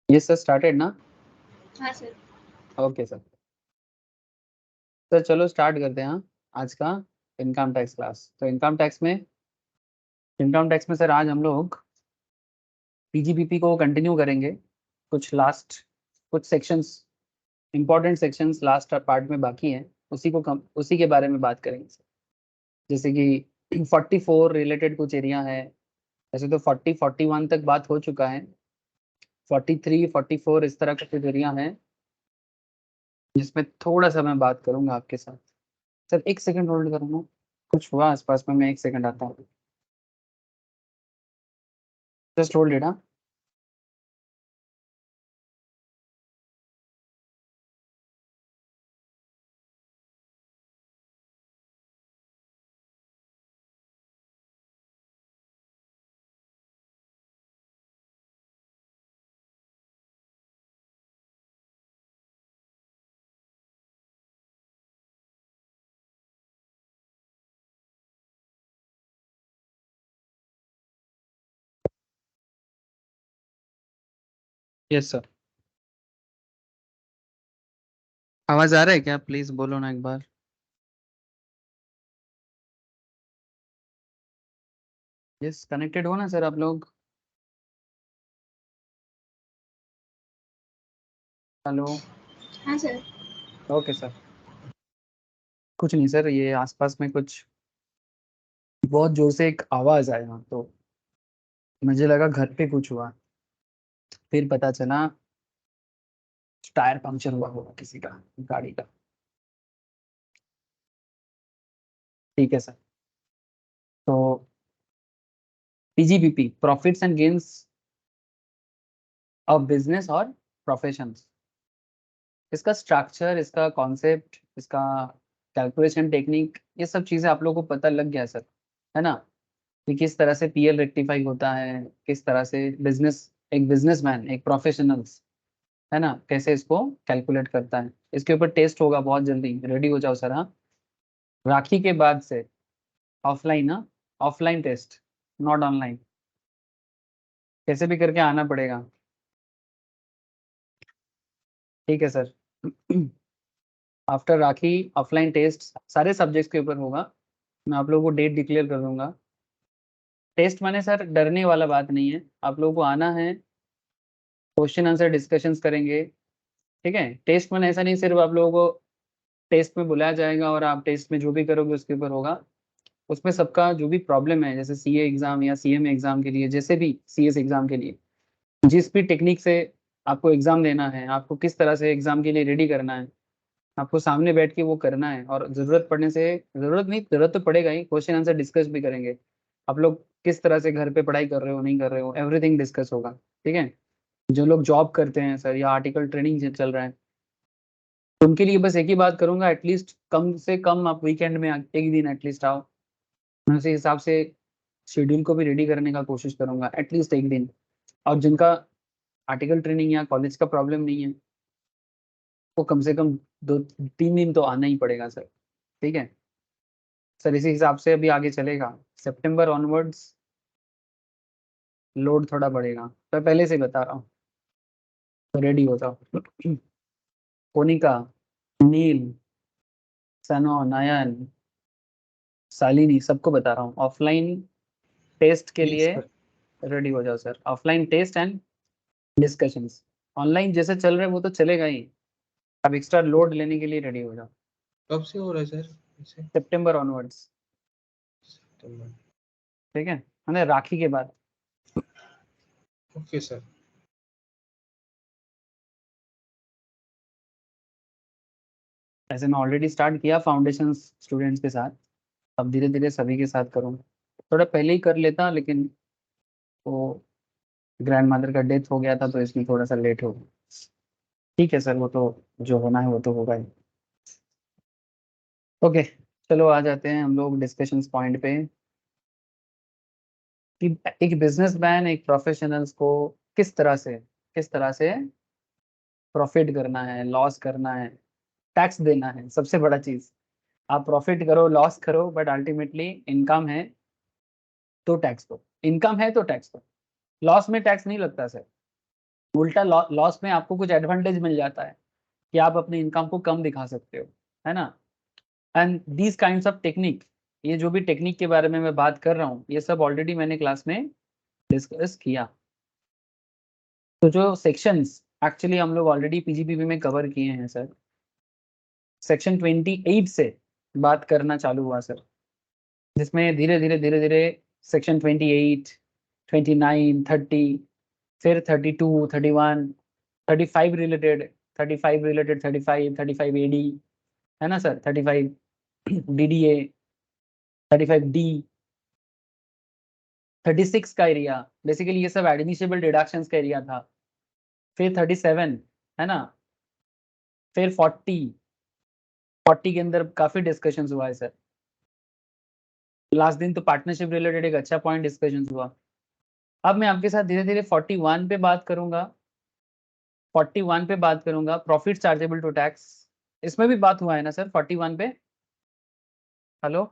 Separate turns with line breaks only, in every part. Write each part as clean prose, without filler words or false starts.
ये sir started ना?
हाँ सर।
Okay sir. सर चलो स्टार्ट करते हैं आज का इनकम टैक्स क्लास। तो इनकम टैक्स में सर आज हम लोग पीजीबीपी को कंटिन्यू करेंगे। कुछ sections, important sections last part में बाकी हैं। उसी के बारे में बात करेंगे सर। जैसे कि 44 रिलेटेड कुछ एरिया है। वैसे तो 41 तक बात हो चुका है। 43 44 इस तरह का कुछ एरिया है जिसमें थोड़ा सा मैं बात करूंगा आपके साथ। सर एक सेकंड होल्ड करूंगा, कुछ हुआ आसपास में, मैं एक सेकंड आता हूँ। Just hold it. Yes sir. आवाज आ रहा है क्या? प्लीज बोलो ना एक बार। यस, कनेक्टेड हो ना सर आप लोग? हेलो।
हाँ सर।
Okay sir. कुछ नहीं सर, ये आसपास में कुछ बहुत जोर से एक आवाज आया तो मुझे लगा घर पे कुछ हुआ। फिर पता चला टायर पंक्चर हुआ होगा किसी का, गाड़ी का। ठीक है सर। तो PGBP, profits and gains of business और प्रोफेशंस, इसका स्ट्रक्चर, इसका कॉन्सेप्ट, इसका कैलकुलेशन टेक्निक, ये सब चीजें आप लोगों को पता लग गया सर, है ना? कि किस तरह से पीएल रेक्टिफाई होता है, किस तरह से एक बिजनेसमैन, एक प्रोफेशनल्स, है ना, कैसे इसको कैलकुलेट करता है। इसके ऊपर टेस्ट होगा बहुत जल्दी, रेडी हो जाओ सर। हाँ, राखी के बाद से ऑफलाइन, हाँ, ऑफलाइन टेस्ट, नॉट ऑनलाइन। कैसे भी करके आना पड़ेगा। ठीक है सर। आफ्टर राखी ऑफलाइन टेस्ट सारे सब्जेक्ट्स के ऊपर होगा। मैं आप लोगों को डेट डिक्लेयर कर दूंगा। टेस्ट माने सर डरने वाला बात नहीं है, आप लोगों को आना है, क्वेश्चन आंसर डिस्कशंस करेंगे। ठीक है, टेस्ट माने ऐसा नहीं सिर्फ आप लोगों को टेस्ट में बुलाया जाएगा और आप टेस्ट में जो भी करोगे उसके ऊपर होगा। उसमें सबका जो भी प्रॉब्लम है, जैसे सीए एग्जाम या सीएमए एग्जाम के लिए, जैसे भी सीएस एग्जाम के लिए, जिस भी टेक्निक से आपको एग्जाम देना है, आपको किस तरह से एग्जाम के लिए रेडी करना है, आपको सामने बैठ के वो करना है। और जरूरत पड़ने से, जरूरत नहीं, जरूरत तो पड़ेगा ही, क्वेश्चन आंसर डिस्कस भी करेंगे। आप लोग किस तरह से घर पे पढ़ाई कर रहे हो, नहीं कर रहे हो, एवरीथिंग डिस्कस होगा। ठीक है। जो लोग जॉब करते हैं सर या आर्टिकल ट्रेनिंग चल रहा है, तो उनके लिए बस एक ही बात करूंगा, एटलीस्ट कम से कम आप वीकेंड में एक दिन एटलीस्ट आओ। मैं उसी हिसाब से शेड्यूल को भी रेडी करने का कोशिश करूंगा, एटलीस्ट एक दिन। और जिनका आर्टिकल ट्रेनिंग या कॉलेज का प्रॉब्लम नहीं है, वो कम से कम 2 3 दिन तो आना ही पड़ेगा सर। ठीक है सर, इसी हिसाब से अभी आगे चलेगा। सितंबर ऑनवर्ड्स लोड थोड़ा बढ़ेगा, तो पहले से बता रहा हूँ, तो रेडी हो जाओ। कोनिका, नील, सनो, नयन, शालिनी, सबको बता रहा हूँ, ऑफलाइन टेस्ट के
यस
लिए
सर।
रेडी हो जाओ sir. Offline test and discussions. Online जैसे चल रहे हैं वो तो चलेगा ही, अब एक्स्ट्रा लोड लेने के लिए रेडी हो जाओ।
कब से हो रहा है सर इसे?
सितंबर ऑनवर्ड्स।
सितंबर।
ठीक है, मैंने राखी के बाद।
Okay sir.
ऐसे मैं ऑलरेडी स्टार्ट किया फाउंडेशन स्टूडेंट्स के साथ, अब धीरे धीरे सभी के साथ करूँगा। थोड़ा पहले ही कर लेता, लेकिन वो ग्रैंड मदर का डेथ हो गया था तो इसमें थोड़ा सा लेट हो गया। ठीक है सर, वो तो जो होना है वो तो होगा ही। ओके, चलो आ जाते हैं हम लोग डिस्कशन पॉइंट पे कि एक बिजनेसमैन, एक प्रोफेशनल्स को किस तरह से प्रॉफिट करना है, लॉस करना है, टैक्स देना है। सबसे बड़ा चीज, आप प्रॉफिट करो, लॉस करो, बट अल्टीमेटली इनकम है तो टैक्स दो, इनकम है तो टैक्स दो। लॉस में टैक्स नहीं लगता सर, उल्टा लॉस में आपको कुछ एडवांटेज मिल जाता है कि आप अपनी इनकम को कम दिखा सकते हो, है ना। And these kinds of technique, ये जो भी टेक्निक के बारे में मैं बात कर रहा हूँ, ये सब ऑलरेडी मैंने क्लास में डिस्कस किया। तो जो सेक्शंस एक्चुअली हम लोग ऑलरेडी पीजीपीपी में कवर किए हैं सर। सेक्शन 28 से बात करना चालू हुआ सर, जिसमें धीरे धीरे सेक्शन 28, 29, 30, फिर 32, 31, 35 रिलेटेड, 35 एडी, है ना सर, 35 डीडीए, 35 डी, 36 का एरिया, बेसिकली ये सब एडमिसिबल डिडक्शंस का एरिया था। फिर 37, है ना। फिर 40 के अंदर काफी डिस्कशंस हुआ है सर। लास्ट दिन तो पार्टनरशिप रिलेटेड एक अच्छा पॉइंट डिस्कशन हुआ। अब मैं आपके साथ धीरे धीरे 41 पे बात करूंगा। 41 पे बात करूंगा, प्रॉफिट चार्जेबल टू टैक्स। इसमें भी बात हुआ है ना सर 41 पे? हेलो,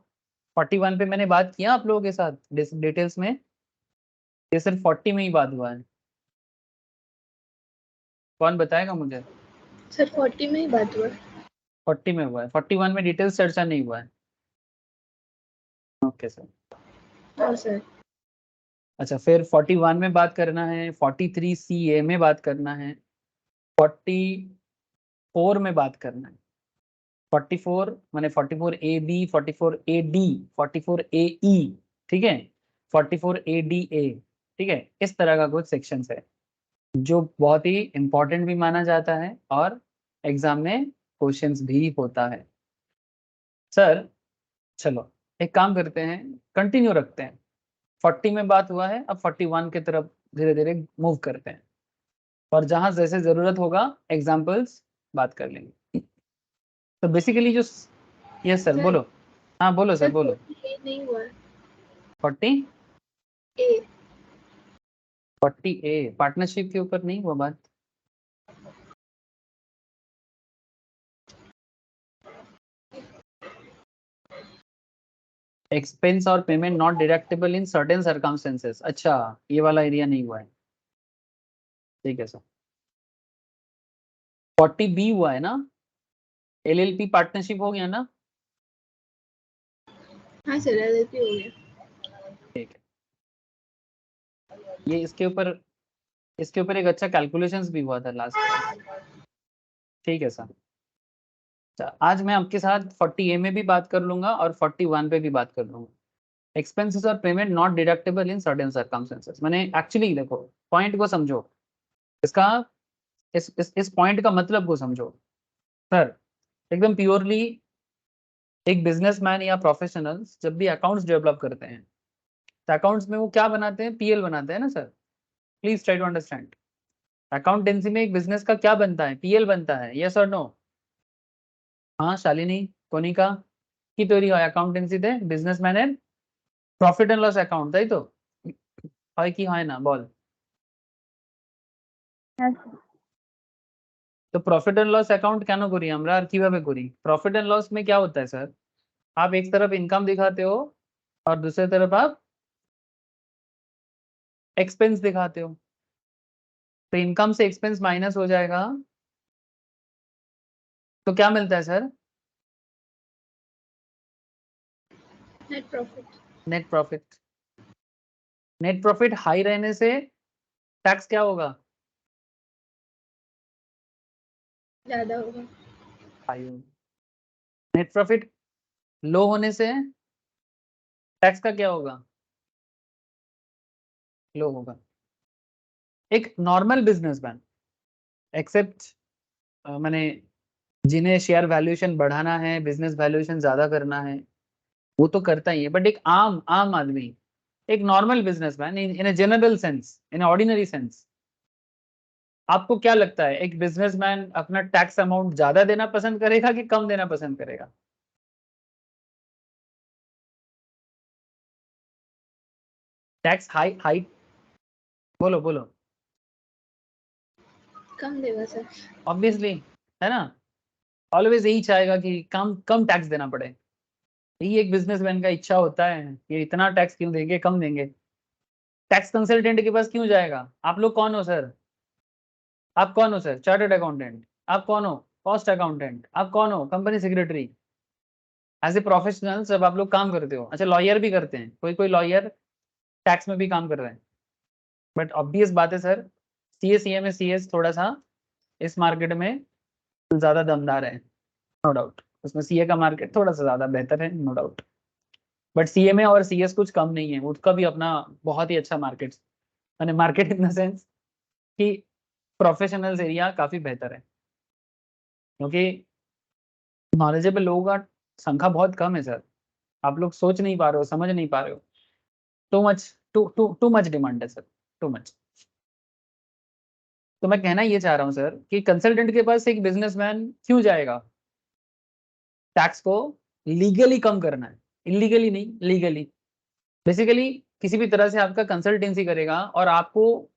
41 पे मैंने बात किया आप लोगों के साथ डिटेल्स में? ये सिर्फ 40 में ही बात हुआ है? कौन बताएगा मुझे?
सर 40 में ही बात हुआ।
40 में हुआ है, 41 में डिटेल्स चर्चा नहीं हुआ है। Okay sir.
हाँ सर।
अच्छा, फिर 41 में बात करना है, 43 CA में बात करना है, 44 में बात करना है। 44 माने 44 AB, 44 AD, 44 AE, ठीक है, 44 ADA, ठीक है। इस तरह का कुछ सेक्शंस है जो बहुत ही इंपॉर्टेंट भी माना जाता है और एग्जाम में क्वेश्चंस भी होता है सर। चलो एक काम करते हैं, कंटिन्यू रखते हैं। 40 में बात हुआ है, अब 41 की तरफ धीरे धीरे मूव करते हैं, और जहां जैसे जरूरत होगा एग्जाम्पल्स बात कर लेंगे। तो बेसिकली जो, यस सर बोलो। हाँ बोलो सर, बोलो।
40 नहीं हुआ।
40
ए
40A पार्टनरशिप के ऊपर नहीं हुआ बात? एक्सपेंस और payment not deductible in certain circumstances, अच्छा ये वाला एरिया नहीं हुआ है, ठीक है सर। 40B हुआ है ना, LLP पार्टनरशिप हो गया ना?
हाँ सर, LLP हो गया।
ठीक है, ये इसके ऊपर एक अच्छा कैलकुलेशंस भी हुआ था लास्ट टाइम, ठीक है सर। अच्छा, आज मैं आपके साथ 40A में भी बात कर लूंगा और 41 पे भी बात कर लूंगा। एक्सपेंसेस और payment not deductible in certain circumstances, मैंने एक्चुअली देखो पॉइंट को समझो, इसका इस पॉइंट का मतलब को समझो सर। एकदम प्योरली एक बिजनेसमैन या प्रोफेशनल्स जब भी अकाउंट्स डेवलप करते हैं, तो अकाउंट्स में वो क्या बनाते हैं? PL बनाते हैं ना sir. Please try to understand, accountancy में एक बिजनेस का क्या बनता है? PL बनता है, यस और नो? हाँ शालिनी, कोनिका কি তৈরি হয় অ্যাকাউন্টেন্সিতে? বিজনেসম্যান এর প্রফিট এন্ড লস অ্যাকাউন্ট, তাই তো? হয় কি হয় না বল? তো প্রফিট এন্ড লস অ্যাকাউন্ট কেন করি আমরা আর কিভাবে করি? प्रॉफिट एंड लॉस में क्या होता है सर? आप एक तरफ इनकम दिखाते हो और दूसरी तरफ आप एक्सपेंस दिखाते हो, तो इनकम से एक्सपेंस माइनस हो जाएगा तो क्या मिलता है sir?
Net profit.
Net profit. Net profit high रहने से टैक्स क्या होगा?
ज्यादा होगा।
हाई होगा। नेट प्रॉफिट लो होने से टैक्स का क्या होगा? लो होगा। एक नॉर्मल बिजनेसमैन, एक्सेप्ट मैंने जिन्हें शेयर वैल्यूएशन बढ़ाना है, बिजनेस वैल्यूएशन ज्यादा करना है, वो तो करता ही है, बट एक आम आदमी, एक normal businessman in general sense, in ordinary sense, आपको क्या लगता है एक बिजनेसमैन अपना टैक्स अमाउंट ज्यादा देना पसंद करेगा कि कम देना पसंद करेगा? टैक्स हाई हाई, बोलो बोलो।
कम देगा सर।
ऑब्वियसली, है ना, ऑलवेज यही चाहेगा कि कम कम टैक्स देना पड़े। यही एक बिजनेसमैन का इच्छा होता है कि इतना टैक्स क्यों देंगे, कम देंगे। टैक्स कंसल्टेंट के पास क्यों जाएगा? आप लोग कौन हो सर? आप कौन हो सर? Chartered accountant. आप कौन हो? Cost accountant. आप कौन हो? Company secretary. As a professional जब आप लोग काम करते हो, अच्छा लॉयर भी करते हैं, कोई कोई लॉयर टैक्स में भी काम कर रहे हैं, बट ऑब्वियस बात है सर, सीए सीए में सीएस थोड़ा सा इस मार्केट में ज्यादा दमदार है, नो डाउट। उसमें सीए का मार्केट थोड़ा सा ज्यादा बेहतर है, नो डाउट। बट सीए में और सीएस कुछ कम नहीं है, उसका भी अपना बहुत ही अच्छा मार्केट, यानी मार्केट इन द सेंस कि प्रोफेशनल्स एरिया काफी बेहतर है, क्योंकि नॉलेजेबल लोगों का संख्या बहुत कम है सर। आप लोग सोच नहीं पा रहे हो, समझ नहीं पा रहे हो। Too much too much demand है सर, टू मच। तो मैं कहना ये चाह रहा हूँ सर कि कंसल्टेंट के पास एक बिजनेसमैन क्यों जाएगा? टैक्स को लीगली कम करना है, इलीगली नहीं, लीगली। बेसिकली किसी भी तरह से आपका कंसल्टेंसी करेगा और आपको,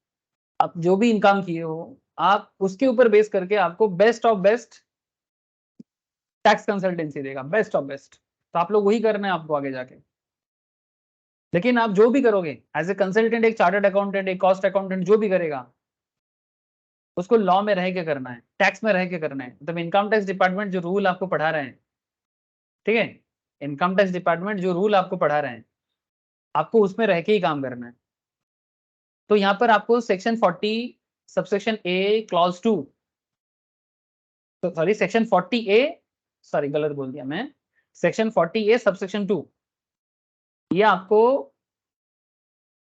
आप जो भी इनकम किए हो, आप उसके ऊपर बेस करके आपको best of best tax consultancy देगा, बेस्ट ऑफ बेस्ट। तो आप लोग वही करना है आपको आगे जाके। लेकिन आप जो भी करोगे एज ए कंसल्टेंट, एक चार्टर्ड अकाउंटेंट, एक कॉस्ट अकाउंटेंट जो भी करेगा, उसको लॉ में रह के करना है, टैक्स में रह के करना है। मतलब इनकम टैक्स डिपार्टमेंट जो रूल आपको पढ़ा रहे हैं, ठीक है, इनकम टैक्स डिपार्टमेंट जो रूल आपको पढ़ा रहे हैं, आपको उसमें रह के ही काम करना है। तो यहाँ पर आपको सेक्शन 40 सबसेक्शन ए क्लॉज 2, तो सॉरी सेक्शन 40 ए, सॉरी गलत बोल दिया मैं, सेक्शन 40 ए सबसेक्शन 2, ये आपको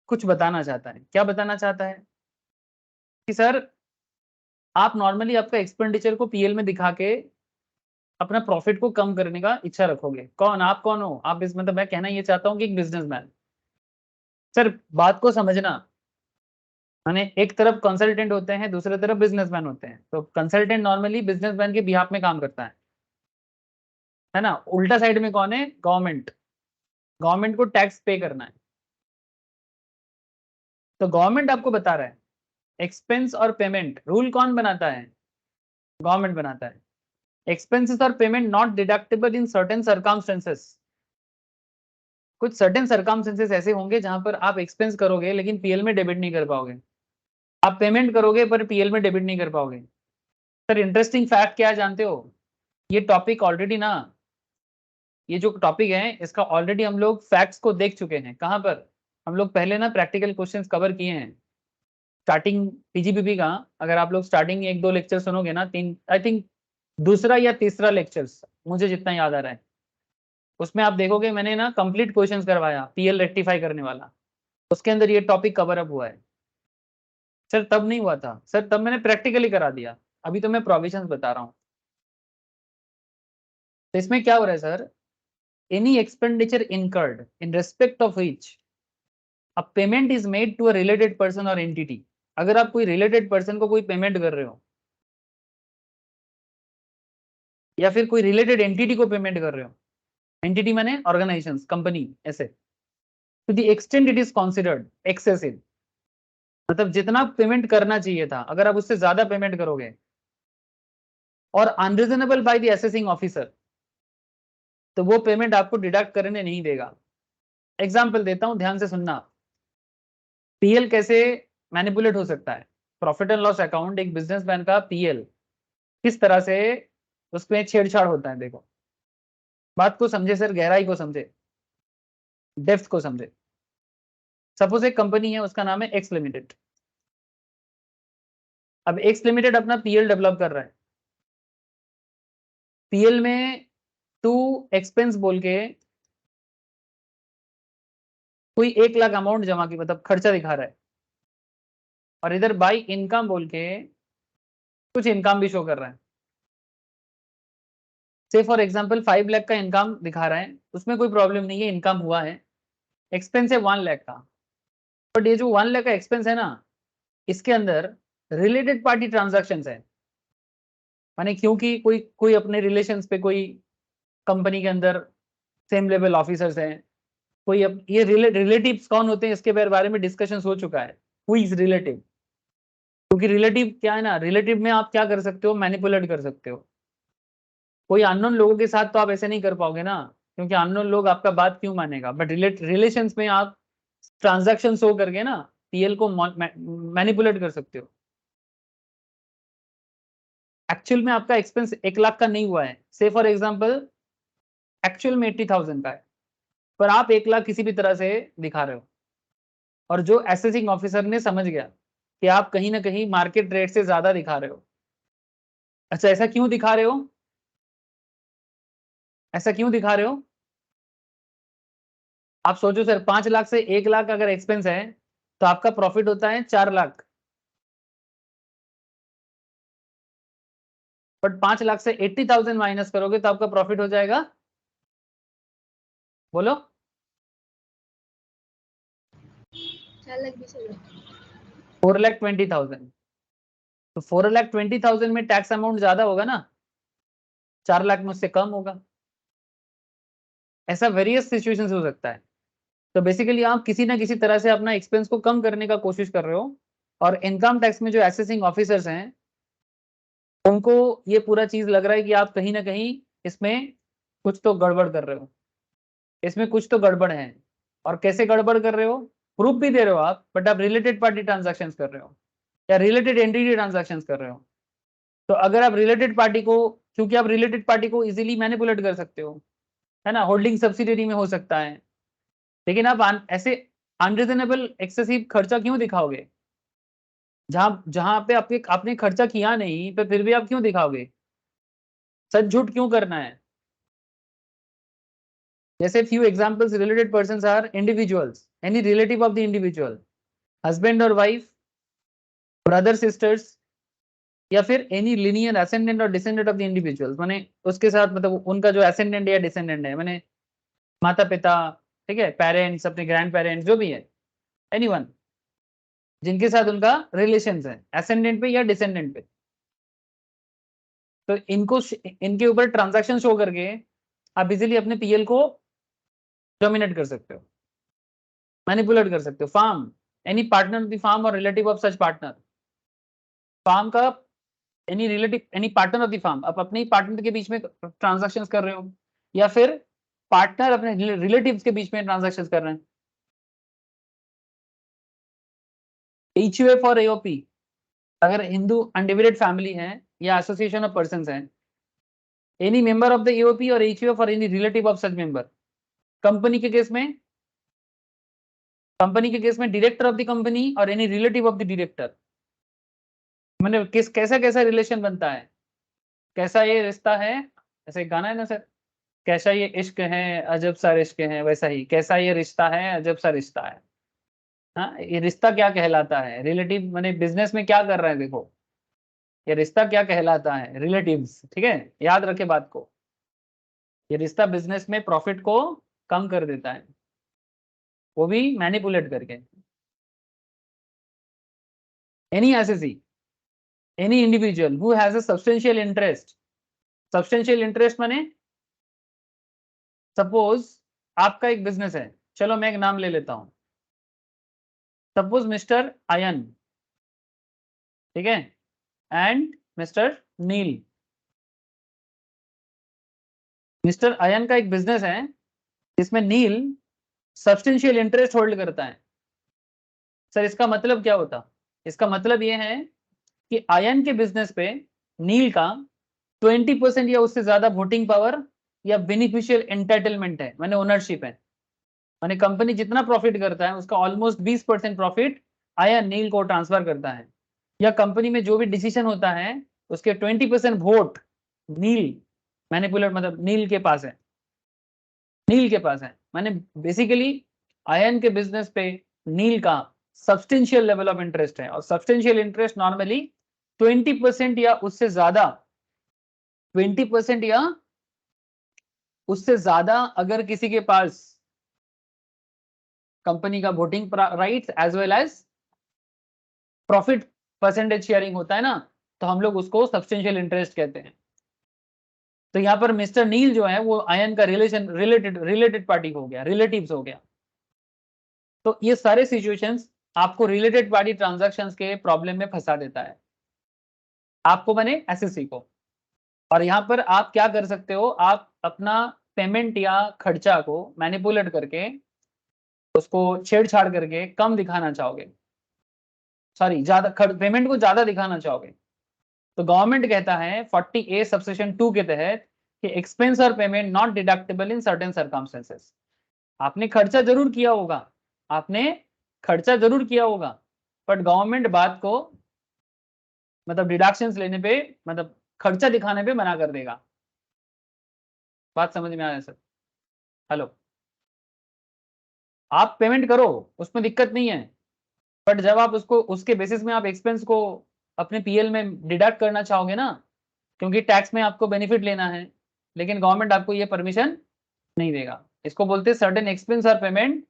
कुछ बताना चाहता है। क्या बताना चाहता है? कि सर आप नॉर्मली आपका एक्सपेंडिचर को पीएल में दिखा के अपना प्रॉफिट को कम करने का इच्छा रखोगे। कौन? आप कौन हो? आप इस मतलब मैं कहना ये चाहता हूँ कि एक बिजनेसमैन। सर बात को समझना, माने एक तरफ कंसल्टेंट होते हैं, दूसरे तरफ बिजनेसमैन होते हैं। तो कंसल्टेंट नॉर्मली बिजनेसमैन के बिहाफ में काम करता है ना। उल्टा साइड में कौन है? गवर्नमेंट। गवर्नमेंट को टैक्स पे करना है। तो गवर्नमेंट आपको बता रहा है एक्सपेंस और पेमेंट रूल कौन बनाता है? गवर्नमेंट बनाता है। एक्सपेंसेस और payment not deductible in certain circumstances. कुछ सर्टेन सर्कमस्टेंसेस ऐसे होंगे जहां पर आप एक्सपेंस करोगे लेकिन पीएल में डेबिट नहीं कर पाओगे, आप पेमेंट करोगे पर पीएल में डेबिट नहीं कर पाओगे। सर इंटरेस्टिंग फैक्ट क्या है जानते हो? ये टॉपिक ऑलरेडी ना, ये जो टॉपिक है इसका ऑलरेडी हम लोग फैक्ट्स को देख चुके हैं। कहां पर? हम लोग पहले ना प्रैक्टिकल क्वेश्चंस कवर किए हैं स्टार्टिंग पीजीबीपी का। अगर आप लोग स्टार्टिंग एक दो लेक्चर सुनोगे ना, तीन आई थिंक दूसरा या तीसरा लेक्चर्स मुझे जितना याद आ रहा है, उसमें आप देखोगे मैंने ना कंप्लीट क्वेश्चंस करवाया पीएल रेक्टिफाई करने वाला, उसके अंदर ये टॉपिक कवर अप हुआ है। सर तब नहीं हुआ था सर, तब मैंने प्रैक्टिकली करा दिया, अभी तो मैं प्रोविजंस बता रहा हूँ। तो इसमें क्या हो रहा है sir? Any expenditure incurred in respect of which a payment is made to a related person और एंटिटी। अगर आप कोई रिलेटेड पर्सन को कोई पेमेंट कर रहे हो या फिर कोई रिलेटेड एंटिटी को पेमेंट कर रहे हो, एंटिटी माने ऑर्गेनाइजेशंस, कंपनी, ऐसे, to the extent it is considered excessive, मतलब जितना पेमेंट करना चाहिए था अगर आप उससे ज्यादा पेमेंट करोगे, और unreasonable by the assessing officer, तो वो पेमेंट आपको डिडक्ट करने नहीं देगा। एग्जाम्पल देता हूं, ध्यान से सुनना। पीएल कैसे मैनिपुलेट हो सकता है? प्रॉफिट एंड लॉस अकाउंट एक बिजनेसमैन का पीएल किस तरह से उसमें छेड़छाड़ होता है, देखो। बात को समझे सर, गहराई को समझे, डेप्थ को समझे। सपोज एक कंपनी है, उसका नाम है एक्स लिमिटेड। अब एक्स लिमिटेड अपना पीएल डेवलप कर रहा है। पीएल में टू एक्सपेंस बोल के कोई 1 लाख अमाउंट जमा की, मतलब खर्चा दिखा रहा है, और इधर बाई इनकम बोल के कुछ इनकम भी शो कर रहा है। से फॉर एग्जांपल 5 लाख का इनकम दिखा रहा है, उसमें कोई प्रॉब्लम नहीं है, इनकम हुआ है। एक्सपेंस है 1 लाख का, बट ये जो 1 लाख का एक्सपेंस है ना, इसके अंदर रिलेटेड पार्टी ट्रांजैक्शंस है। माने क्योंकि कोई कोई अपने रिलेशंस पे, कोई कंपनी के अंदर सेम लेवल ऑफिसर्स हैं, कोई ये रिलेटिव्स कौन होते हैं इसके बारे में डिस्कशन हो चुका है, हु इज रिलेटिव। क्योंकि रिलेटिव क्या है ना, रिलेटिव में आप क्या कर सकते हो, मैनिपुलेट कर सकते हो। कोई अननोन लोगों के साथ तो आप ऐसे नहीं कर पाओगे ना, क्योंकि अननोन लोग आपका बात क्यों मानेगा। बट रिलेशंस में आप ट्रांजैक्शन शो करके ना पीएल को मैनिपुलेट कर सकते हो। एक्चुअल में आपका एक्सपेंस 1 लाख का नहीं हुआ है, से फॉर एग्जांपल एक्चुअल में 80,000 का है, पर आप 1 लाख किसी भी तरह से दिखा रहे हो, और जो असेसिंग ऑफिसर ने समझ गया कि आप कहीं ना कहीं मार्केट रेट से ज्यादा दिखा रहे हो। अच्छा, ऐसा क्यों दिखा रहे हो? ऐसा क्यों दिखा रहे हो? आप सोचो सर, 5 लाख से 1 लाख अगर एक्सपेंस है तो आपका प्रॉफिट होता है 4 लाख, बट 5 लाख से 80,000 माइनस करोगे तो आपका प्रॉफिट हो जाएगा, बोलो 4,20,000। तो 4,20,000 में टैक्स अमाउंट ज्यादा होगा ना, 4 लाख में उससे कम होगा। ऐसा वेरियस सिचुएशंस हो सकता है। तो बेसिकली आप किसी ना किसी तरह से अपना एक्सपेंस को कम करने का कोशिश कर रहे हो, और इनकम टैक्स में जो असेसिंग ऑफिसर्स हैं उनको ये पूरा चीज लग रहा है कि आप कहीं ना कहीं इसमें कुछ तो गड़बड़ कर रहे हो, इसमें कुछ तो गड़बड़ है। और कैसे गड़बड़ कर रहे हो? प्रूफ भी दे रहे हो आप, बट आप रिलेटेड पार्टी ट्रांजैक्शंस कर रहे हो या रिलेटेड एंटिटी ट्रांजैक्शंस कर रहे हो। तो अगर आप रिलेटेड पार्टी को, क्योंकि आप रिलेटेड पार्टी को इजीली मैनिपुलेट कर सकते हो, है ना, होल्डिंग सब्सिडियरी में हो सकता है, लेकिन आप ऐसे अनरीजनेबल एक्सेसिव खर्चा क्यों दिखाओगे? जहां जहां पे आपने खर्चा किया नहीं, पे फिर भी आप क्यों दिखाओगे? सच झूठ क्यों करना है? जैसे few examples, related persons are individuals, any relative of the individual, husband or wife, brother sisters, या फिर एनी लिनियर असेंडेंट और डिसेंडेंट ऑफ द इंडिविजुअल्स, माने उसके साथ मतलब उनका जो असेंडेंट या डिसेंडेंट है, माने माता पिता, ठीक है, पेरेंट्स, अपने ग्रैंड पेरेंट्स, जो भी है, एनीवन जिनके साथ उनका रिलेशंस है असेंडेंट पे या डिसेंडेंट पे। तो इनको इनके ऊपर ट्रांजैक्शन शो करके आप इजीली अपने पीएल को डोमिनेट कर सकते हो, मैनिपुलेट कर सकते हो। Firm, any partner of the firm और relative of such partner, firm का any relative, any partner of the firm, आप अपने ही पार्टनर के बीच में ट्रांजैक्शंस कर रहे हो, या फिर पार्टनर अपने रिलेटिव्स के बीच में ट्रांजैक्शंस कर रहे हैं। एचयूएफ और एओपी, अगर हिंदू अनडिवाइडेड फैमिली है या एसोसिएशन ऑफ पर्संस है, any member of the AOP और एचयूएफ और any relative of such member, company के केस में, कंपनी के केस में डायरेक्टर ऑफ द कंपनी और any relative of the director, मैंने किस कैसा कैसा रिलेशन बनता है, कैसा ये रिश्ता है, ऐसे एक गाना है ना सर, कैसा ये इश्क है अजब सा इश्क है, वैसा ही कैसा ये रिश्ता है अजब सा रिश्ता है। हाँ, ये रिश्ता क्या कहलाता है? रिलेटिव, मैंने बिजनेस में क्या कर रहे हैं, देखो ये रिश्ता क्या कहलाता है, रिलेटिव्स, ठीक है, याद रखे बात को। ये रिश्ता बिजनेस में प्रॉफिट को कम कर देता है, वो भी मैनिपुलेट करके। Any SSC, any individual who has a substantial interest, substantial interest माने सपोज आपका एक बिजनेस है, चलो मैं एक नाम ले लेता हूं, सपोज मिस्टर आयन, ठीक है, and mister Neil. Mister Ayan का एक बिजनेस है जिसमें नील सब्सटेंशियल इंटरेस्ट होल्ड करता है। सर इसका मतलब क्या होता? इसका मतलब यह है कि आयन के बिजनेस पे नील का 20% या उससे ज्यादा वोटिंग पावर या बेनिफिशियल एंटाइटलमेंट है, माने ओनरशिप है, माने कंपनी जितना प्रॉफिट करता है उसका ऑलमोस्ट 20% प्रॉफिट आयन नील को ट्रांसफर करता है, या कंपनी में जो भी डिसीजन होता है उसके 20% वोट नील मैनिपुलेट, मतलब नील के पास है, नील के पास है। माने बेसिकली आयन के बिजनेस पे नील का सब्सटेंशियल लेवल ऑफ इंटरेस्ट है, और सब्सटेंशियल इंटरेस्ट नॉर्मली 20% या उससे ज्यादा, 20% या उससे ज्यादा अगर किसी के पास कंपनी का voting rights as well as profit percentage sharing होता है ना, तो हम लोग उसको सब्सटेंशियल इंटरेस्ट कहते हैं। तो यहाँ पर मिस्टर नील जो है वो आयन का रिलेटेड पार्टी हो गया, रिलेटिव्स हो गया। तो ये सारे सिचुएशंस आपको रिलेटेड पार्टी ट्रांजैक्शंस के प्रॉब्लम में फंसा देता है, आपको बने एसएससी को। और यहाँ पर आप क्या कर सकते हो, आप अपना पेमेंट या खर्चा को मैनिपुलेट करके, उसको छेड़छाड़ करके कम दिखाना चाहोगे, सॉरी ज्यादा पेमेंट को ज्यादा दिखाना चाहोगे, तो गवर्नमेंट कहता है 40A सबसेक्शन 2 के तहत कि एक्सपेंस और payment not deductible in certain circumstances. आपने खर्चा जरूर किया होगा, बट गवर्नमेंट बात को मतलब डिडक्शंस लेने पे, मतलब खर्चा दिखाने पे मना कर देगा। बात समझ में आया सर? हेलो, आप पेमेंट करो, उसमें दिक्कत नहीं है, बट जब आप उसको उसके बेसिस में आप एक्सपेंस को अपने पीएल में डिडक्ट करना चाहोगे ना, क्योंकि टैक्स में आपको बेनिफिट लेना है, लेकिन गवर्नमेंट आपको ये परमिशन नहीं देगा। इसको बोलते हैं सर्टेन एक्सपेंस और payment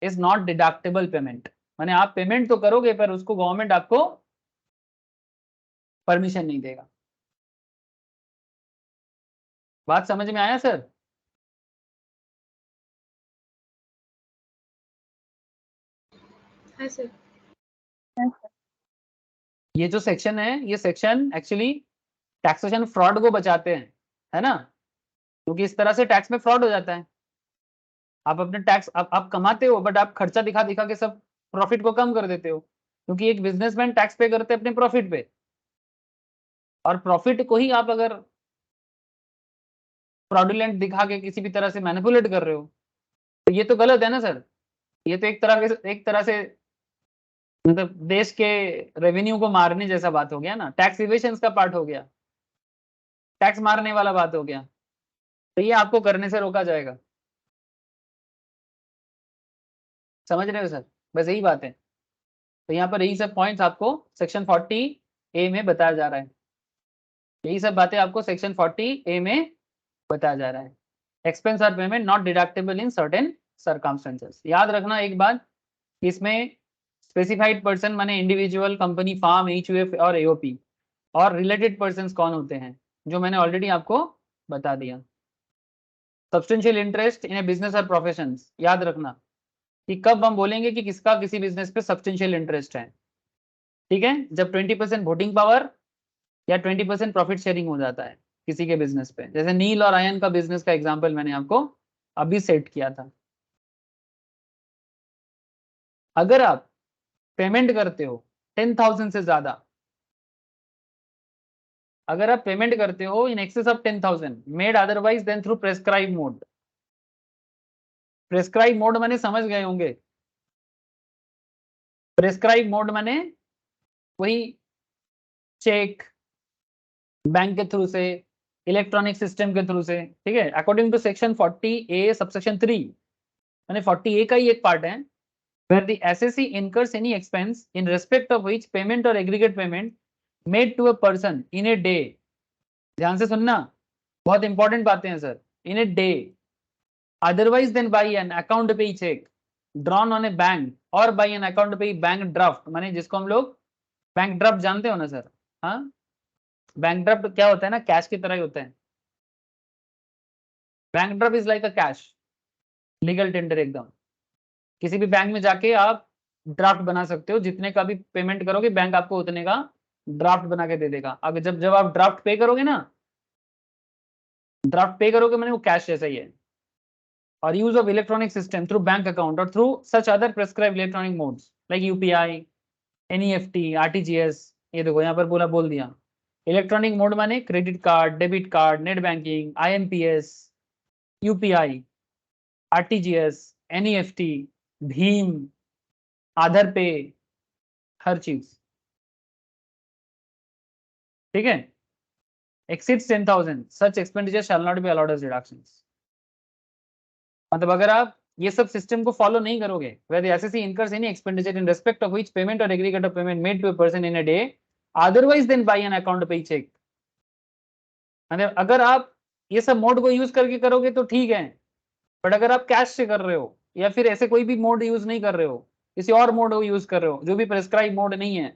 is not deductible payment, माने आप पेमेंट तो करोगे पर उसको गवर्नमेंट आपको परमिशन नहीं देगा। बात समझ में आया सर?
हाँ सर।
ये जो सेक्शन है, ये सेक्शन एक्चुअली टैक्सेशन फ्रॉड को बचाते हैं, है ना, क्योंकि इस तरह से टैक्स में फ्रॉड हो जाता है। आप अपने टैक्स आप कमाते हो, बट आप खर्चा दिखा दिखा के सब प्रॉफिट को कम कर देते हो, क्योंकि एक बिजनेसमैन टैक्स पे करते हैं अपने प्रॉफिट पे, और प्रॉफिट को ही आप अगर फ्रॉडुलेंट दिखा के किसी भी तरह से मैनिपुलेट कर रहे हो, तो ये तो गलत है ना सर। ये तो एक तरह से मतलब देश के रेवेन्यू को मारने जैसा बात हो गया ना, टैक्स इवेशन का पार्ट हो गया, टैक्स मारने वाला बात हो गया, तो ये आपको करने से रोका जाएगा। समझ रहे हो सर? बस यही बात है। तो यहाँ पर यही सब पॉइंट्स आपको सेक्शन 40A में बताया जा रहा है, यही सब बातें आपको सेक्शन 40A में बताया जा रहा है। एक्सपेंस और payment not deductible in certain circumstances. याद रखना एक बात, इसमें स्पेसिफाइड पर्सन माने इंडिविजुअल, कंपनी, फार्म, एचयूएफ और एओपी, और रिलेटेड पर्सन्स कौन होते हैं, जो मैंने ऑलरेडी आपको बता दिया। Substantial interest in A business और प्रोफेशंस, याद रखना कि कब हम बोलेंगे कि किसका किसी बिजनेस पे सब्सटेंशियल इंटरेस्ट है, ठीक है, जब 20% वोटिंग पावर या 20% प्रॉफिट शेयरिंग हो जाता है किसी के बिजनेस पे। जैसे नील और आयन का बिजनेस का एग्जांपल मैंने आपको अभी सेट किया था। अगर आप पेमेंट करते हो 10,000 से ज्यादा, अगर आप पेमेंट करते हो in excess of 10,000 made otherwise than through prescribe mode. Prescribe mode माने समझ गए होंगे, प्रेस्क्राइब मोड माने वही चेक, बैंक के थ्रू से, इलेक्ट्रॉनिक सिस्टम के थ्रू से, ठीक है, according to section 40A subsection 3, माने 40A का ही एक पार्ट है, where the assessee incurs any expense in respect of which payment or aggregate payment made to a person in a day, ध्यान से सुनना, बहुत इंपॉर्टेंट बातें हैं sir, in a day otherwise than by an account pay check drawn on a bank or by an account pay bank draft, माने जिसको हम लोग बैंक ड्राफ्ट जानते हो ना सर, हाँ, बैंक ड्राफ्ट क्या होता है ना, कैश की तरह ही होता है। Bank draft is like a cash, legal tender एकदम। किसी भी बैंक में जाके आप ड्राफ्ट बना सकते हो, जितने का भी पेमेंट करोगे बैंक आपको उतने का ड्राफ्ट बना के दे देगा। अब जब जब आप ड्राफ्ट पे करोगे ना, ड्राफ्ट पे करोगे मैंने वो कैश जैसा ही है। और use of electronic system through bank account और through such other prescribe electronic modes like UPI, NEFT, RTGS. ये देखो यहाँ पर बोल दिया इलेक्ट्रॉनिक मोड माने credit card, debit card, net banking, IMPS, UPI, RTGS, NEFT, भीम, आधार पे, हर चीज, ठीक है। exceeds 10,000 such expenditure shall not be allowed as deductions। मतलब अगर आप ये सब सिस्टम को फॉलो नहीं करोगे, where the assessee incurs any expenditure in respect of which payment or aggregate of payment made to a person in a day otherwise than by an account pay check, मतलब अगर आप ये सब mode को use करके करोगे तो ठीक है, बट अगर आप कैश से कर रहे हो या फिर ऐसे कोई भी मोड यूज नहीं कर रहे हो, किसी और मोड को यूज कर रहे हो जो भी प्रेस्क्राइब मोड नहीं है,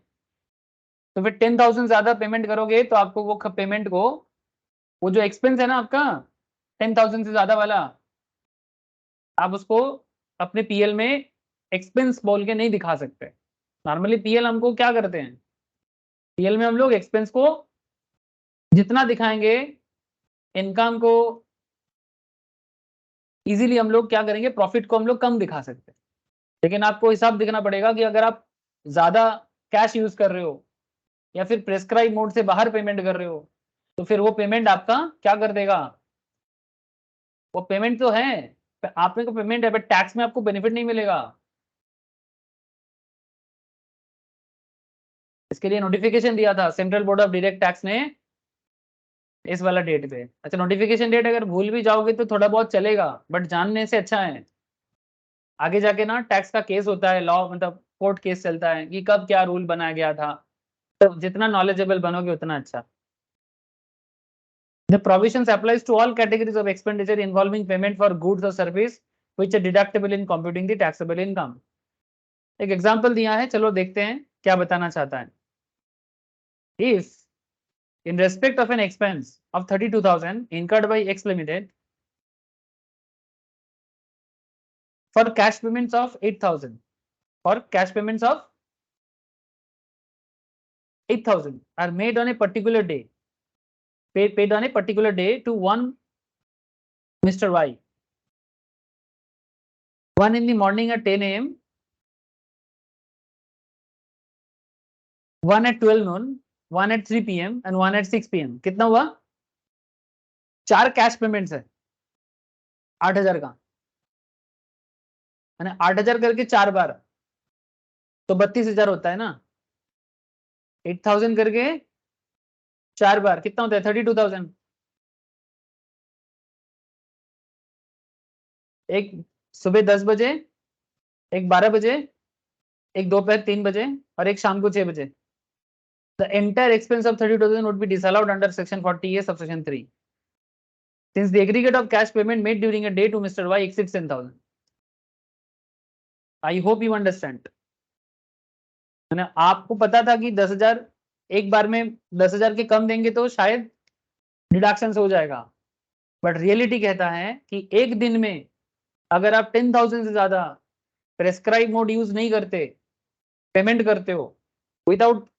तो फिर 10,000 ज्यादा पेमेंट करोगे तो आपको वो पेमेंट को, वो जो एक्सपेंस है ना आपका 10,000 से ज्यादा वाला, आप उसको अपने पीएल में एक्सपेंस बोल के नहीं दिखा सकते। नॉर्मली पीएल हमको क्या करते हैं, पीएल में हम लोग एक्सपेंस को जितना दिखाएंगे, इनकम को इजीली हम लोग क्या करेंगे, प्रॉफिट को हम लोग कम दिखा सकते हैं। लेकिन आपको हिसाब दिखना पड़ेगा कि अगर आप ज्यादा कैश यूज कर रहे हो या फिर प्रेस्क्राइब मोड से बाहर पेमेंट कर रहे हो, तो फिर वो पेमेंट आपका क्या कर देगा, वो पेमेंट तो है, आपने को पेमेंट है, बट टैक्स में आपको बेनिफिट नहीं मिलेगा। इसके लिए नोटिफिकेशन दिया था central board of direct tax ने इस वाला डेट पे। अच्छा, नोटिफिकेशन डेट अगर भूल भी जाओगे तो थोड़ा बहुत चलेगा, बट जानने से अच्छा है। आगे जाके ना टैक्स का केस होता है, लॉ मतलब कोर्ट केस चलता है कि कब क्या रूल बनाया गया था, तो जितना नॉलेजेबल बनोगे उतना अच्छा। The provisions applies to all categories of expenditure involving payment for goods or service which are deductible in computing the taxable income. एक एग्जांपल दिया है, चलो देखते हैं क्या बताना चाहता है। If in respect of an expense of 32,000 incurred by X Limited for cash payments of 8,000 are made on a particular day, paid on a particular day to one Mr. Y, one in the morning at 10 a.m, one at 12 noon, one at 3 p.m and one at 6 p.m. कितना हुआ? 4 cash payments है 8,000 का, है ना, 8,000 करके 4 बार तो 32,000 होता है ना। 8,000 करके 4 बार कितना होता है? 32,000। एक सुबह 10 बजे, एक 12 बजे, एक दोपहर 3 बजे और एक शाम को 6 बजे। The entire expense of 30,000 would be disallowed under section 40A subsection 3 since the aggregate of cash payment made during a day to Mr. Y exceeds 10,000. I hope you understand. है ना, आपको पता था कि 10,000 एक बार में 10,000 के कम देंगे तो शायद डिडक्शन हो जाएगा, बट रियलिटी कहता है कि एक दिन में अगर आप 10,000 से ज्यादा प्रेस्क्राइब मोड यूज नहीं करते, पेमेंट करते हो without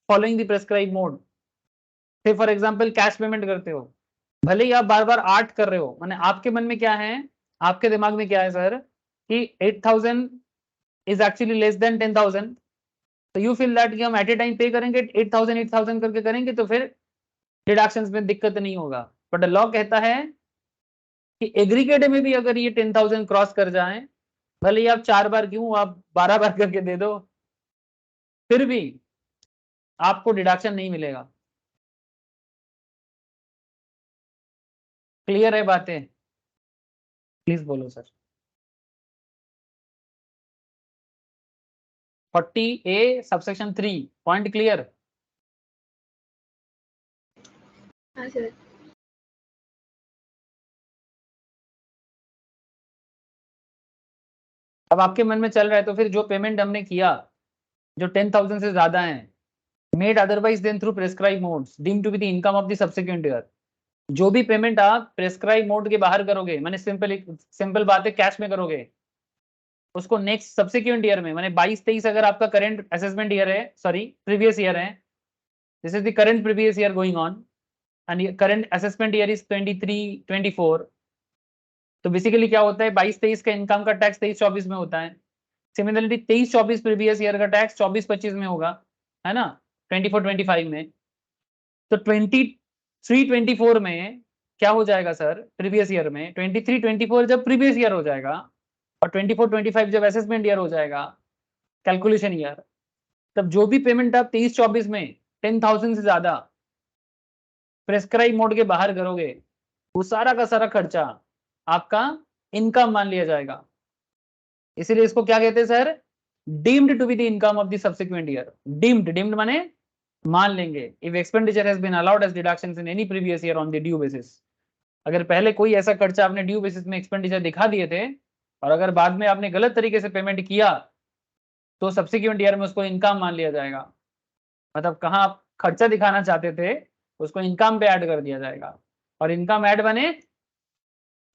following the prescribe mode, से फॉर एग्जांपल कैश पेमेंट करते हो, भले ही आप बार बार 8 कर रहे हो, माने आपके मन में क्या है, आपके दिमाग में क्या है सर कि 8,000 इज एक्चुअली लेस देन 10,000, तो यू फील दैट कि हम एट ए टाइम पे करेंगे 8,000 करके करेंगे तो फिर डिडक्शंस में दिक्कत नहीं होगा। बट लॉ कहता है कि एग्रीगेट में भी अगर ये 10,000 क्रॉस कर जाए, भले ही आप 4 बार क्यों, आप 12 बार करके दे दो, फिर भी आपको डिडक्शन नहीं मिलेगा। क्लियर है बातें? प्लीज बोलो sir. 40A subsection 3 point clear?
हाँ सर।
अब आपके मन में चल रहा है तो फिर जो पेमेंट हमने किया जो 10,000 से ज्यादा है, made otherwise than through prescribe modes deemed to be the income of the subsequent year, जो भी पेमेंट आप प्रेस्क्राइब मोड के बाहर करोगे, माने सिंपल बात है, कैश में करोगे, उसको नेक्स्ट सब्सिक्वेंट ईयर में, माने 22-23 अगर आपका करंट असेसमेंट ईयर है, सॉरी प्रीवियस ईयर है, this is the current previous year going on and current assessment year is 23-24, तो बेसिकली क्या होता है, 22-23 का इनकम का टैक्स 23-24 में होता है। सिमिलरली 23-24 प्रीवियस ईयर का टैक्स 24-25 में होगा, है ना, 24-25 में। तो 23-24 में क्या हो जाएगा सर, प्रीवियस ईयर में 23-24 जब प्रीवियस ईयर हो जाएगा और 24-25 जब असेसमेंट ईयर हो जाएगा, कैलकुलेशन ईयर, तब जो भी पेमेंट आप 23-24 में 10,000 से ज्यादा प्रेस्क्राइब मोड के बाहर करोगे, वो सारा का सारा खर्चा आपका इनकम मान लिया जाएगा। इसीलिए इसको क्या कहते हैं sir, deemed to be the income of the subsequent year. Deemed माने मान लेंगे, if expenditure has been allowed as deductions in any previous year on the due basis, अगर पहले कोई ऐसा खर्चा आपने ड्यू बेसिस में एक्सपेंडिचर दिखा दिए थे और अगर बाद में आपने गलत तरीके से पेमेंट किया तो सब्सिक्वेंट ईयर में उसको इनकम मान लिया जाएगा। मतलब कहाँ आप खर्चा दिखाना चाहते थे उसको इनकम पे ऐड कर दिया जाएगा, और इनकम ऐड बने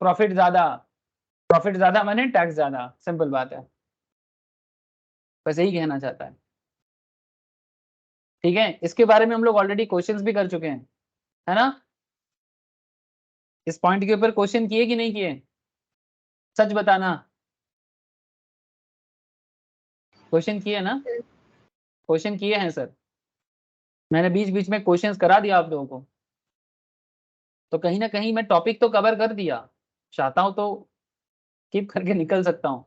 प्रॉफिट ज्यादा माने टैक्स ज्यादा, सिंपल बात है, बस यही कहना चाहता है। ठीक है, इसके बारे में हम लोग ऑलरेडी क्वेश्चंस भी कर चुके हैं, है ना, इस पॉइंट के ऊपर क्वेश्चन किए कि नहीं किए, सच बताना, क्वेश्चन किए ना, क्वेश्चन किए हैं सर, मैंने बीच बीच में क्वेश्चंस करा दिया आप लोगों को, तो कहीं ना कहीं मैं टॉपिक तो कवर कर दिया, चाहता हूं तो कीप करके निकल सकता हूं,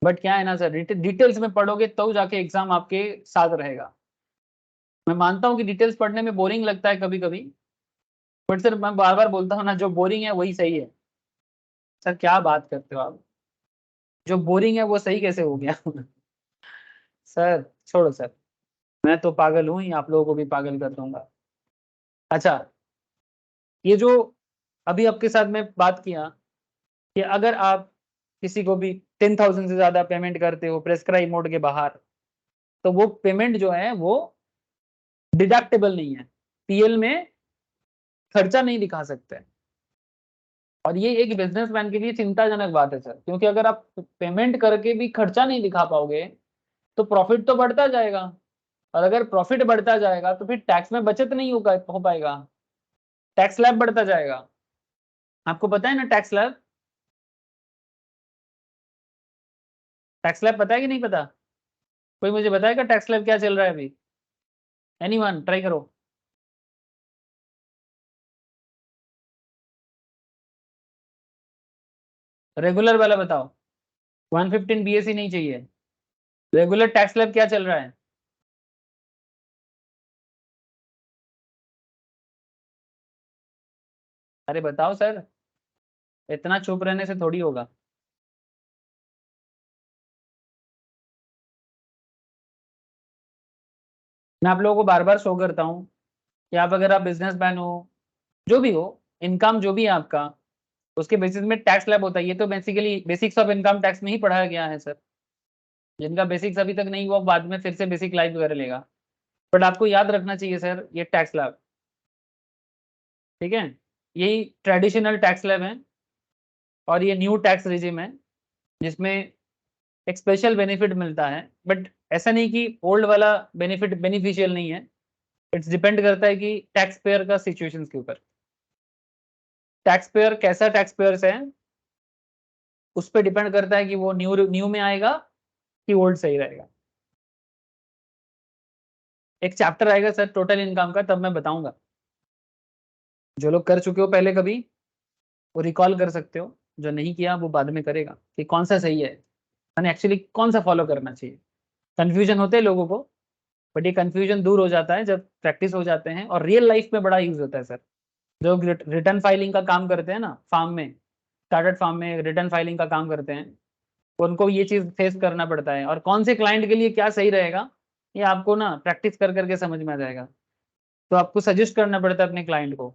बट क्या है ना सर, डिटेल्स में पढ़ोगे तो जाके एग्जाम आपके साथ रहेगा। मैं मानता हूं कि डिटेल्स पढ़ने में बोरिंग लगता है कभी कभी, बट सर मैं बार बार बोलता हूं ना, जो बोरिंग है वही सही है। सर क्या बात करते हो आप, जो बोरिंग है वो सही कैसे हो गया? सर छोड़ो सर, मैं तो पागल हूं ही, आप लोगों को भी पागल कर दूंगा। अच्छा, ये जो अभी आपके साथ में बात किया कि अगर आप किसी को भी 10,000 से ज्यादा पेमेंट करते हो प्रेस्क्राइब मोड के बाहर, तो वो पेमेंट जो है वो डिडक्टेबल नहीं है, पीएल में खर्चा नहीं दिखा सकते। और ये एक बिजनेसमैन के लिए चिंताजनक बात है सर, क्योंकि अगर आप पेमेंट करके भी खर्चा नहीं दिखा पाओगे तो प्रॉफिट तो बढ़ता जाएगा, और अगर प्रॉफिट बढ़ता जाएगा तो फिर टैक्स में बचत नहीं हो पाएगा, टैक्स स्लैब बढ़ता जाएगा। आपको पता है ना टैक्स स्लैब? टैक्स स्लैब पता है कि नहीं पता? कोई मुझे बताएगा टैक्स स्लैब क्या चल रहा है अभी? एनीवन ट्राई करो। रेगुलर वाला बताओ, 115 बीएससी नहीं चाहिए, रेगुलर टैक्स स्लैब क्या चल रहा है? अरे बताओ सर, इतना चुप रहने से थोड़ी होगा। मैं आप लोगों को बार बार शो करता हूँ कि आप अगर आप बिजनेसमैन हो, जो भी हो, इनकम जो भी है आपका, उसके बेसिस में टैक्स स्लैब होता है। ये तो basically basics of income tax में ही पढ़ाया गया है सर। जिनका बेसिक्स अभी तक नहीं हुआ बाद में फिर से बेसिक लाइव कर लेगा, बट आपको याद रखना चाहिए सर ये टैक्स स्लैब, ठीक है? यही ट्रेडिशनल टैक्स स्लैब है, और ये न्यू टैक्स रिजिम है जिसमें एक स्पेशल बेनिफिट मिलता है। बट ऐसा नहीं कि ओल्ड वाला बेनिफिट बेनिफिशियल नहीं है, इट्स डिपेंड करता है कि टैक्स पेयर का सिचुएशन के ऊपर, टैक्स पेयर कैसा टैक्स पेयर है उस पर डिपेंड करता है कि वो न्यू न्यू में आएगा कि ओल्ड सही रहेगा। एक चैप्टर आएगा सर टोटल इनकम का, तब मैं बताऊंगा। जो लोग कर चुके हो पहले कभी, वो रिकॉल कर सकते हो, जो नहीं किया वो बाद में करेगा कि कौन सा सही है, मैंने एक्चुअली कौन सा फॉलो करना चाहिए। कंफ्यूजन होते हैं लोगों को, बट ये कंफ्यूजन दूर हो जाता है जब प्रैक्टिस हो जाते हैं, और रियल लाइफ में बड़ा यूज होता है सर। जो रिटर्न फाइलिंग का काम करते हैं ना फार्म में, स्टार्टर्ड फार्म में रिटर्न फाइलिंग का काम करते हैं, उनको ये चीज फेस करना पड़ता है, और कौन से क्लाइंट के लिए क्या सही रहेगा ये आपको ना प्रैक्टिस कर करके समझ में आ जाएगा। तो आपको सजेस्ट करना पड़ता है अपने क्लाइंट को,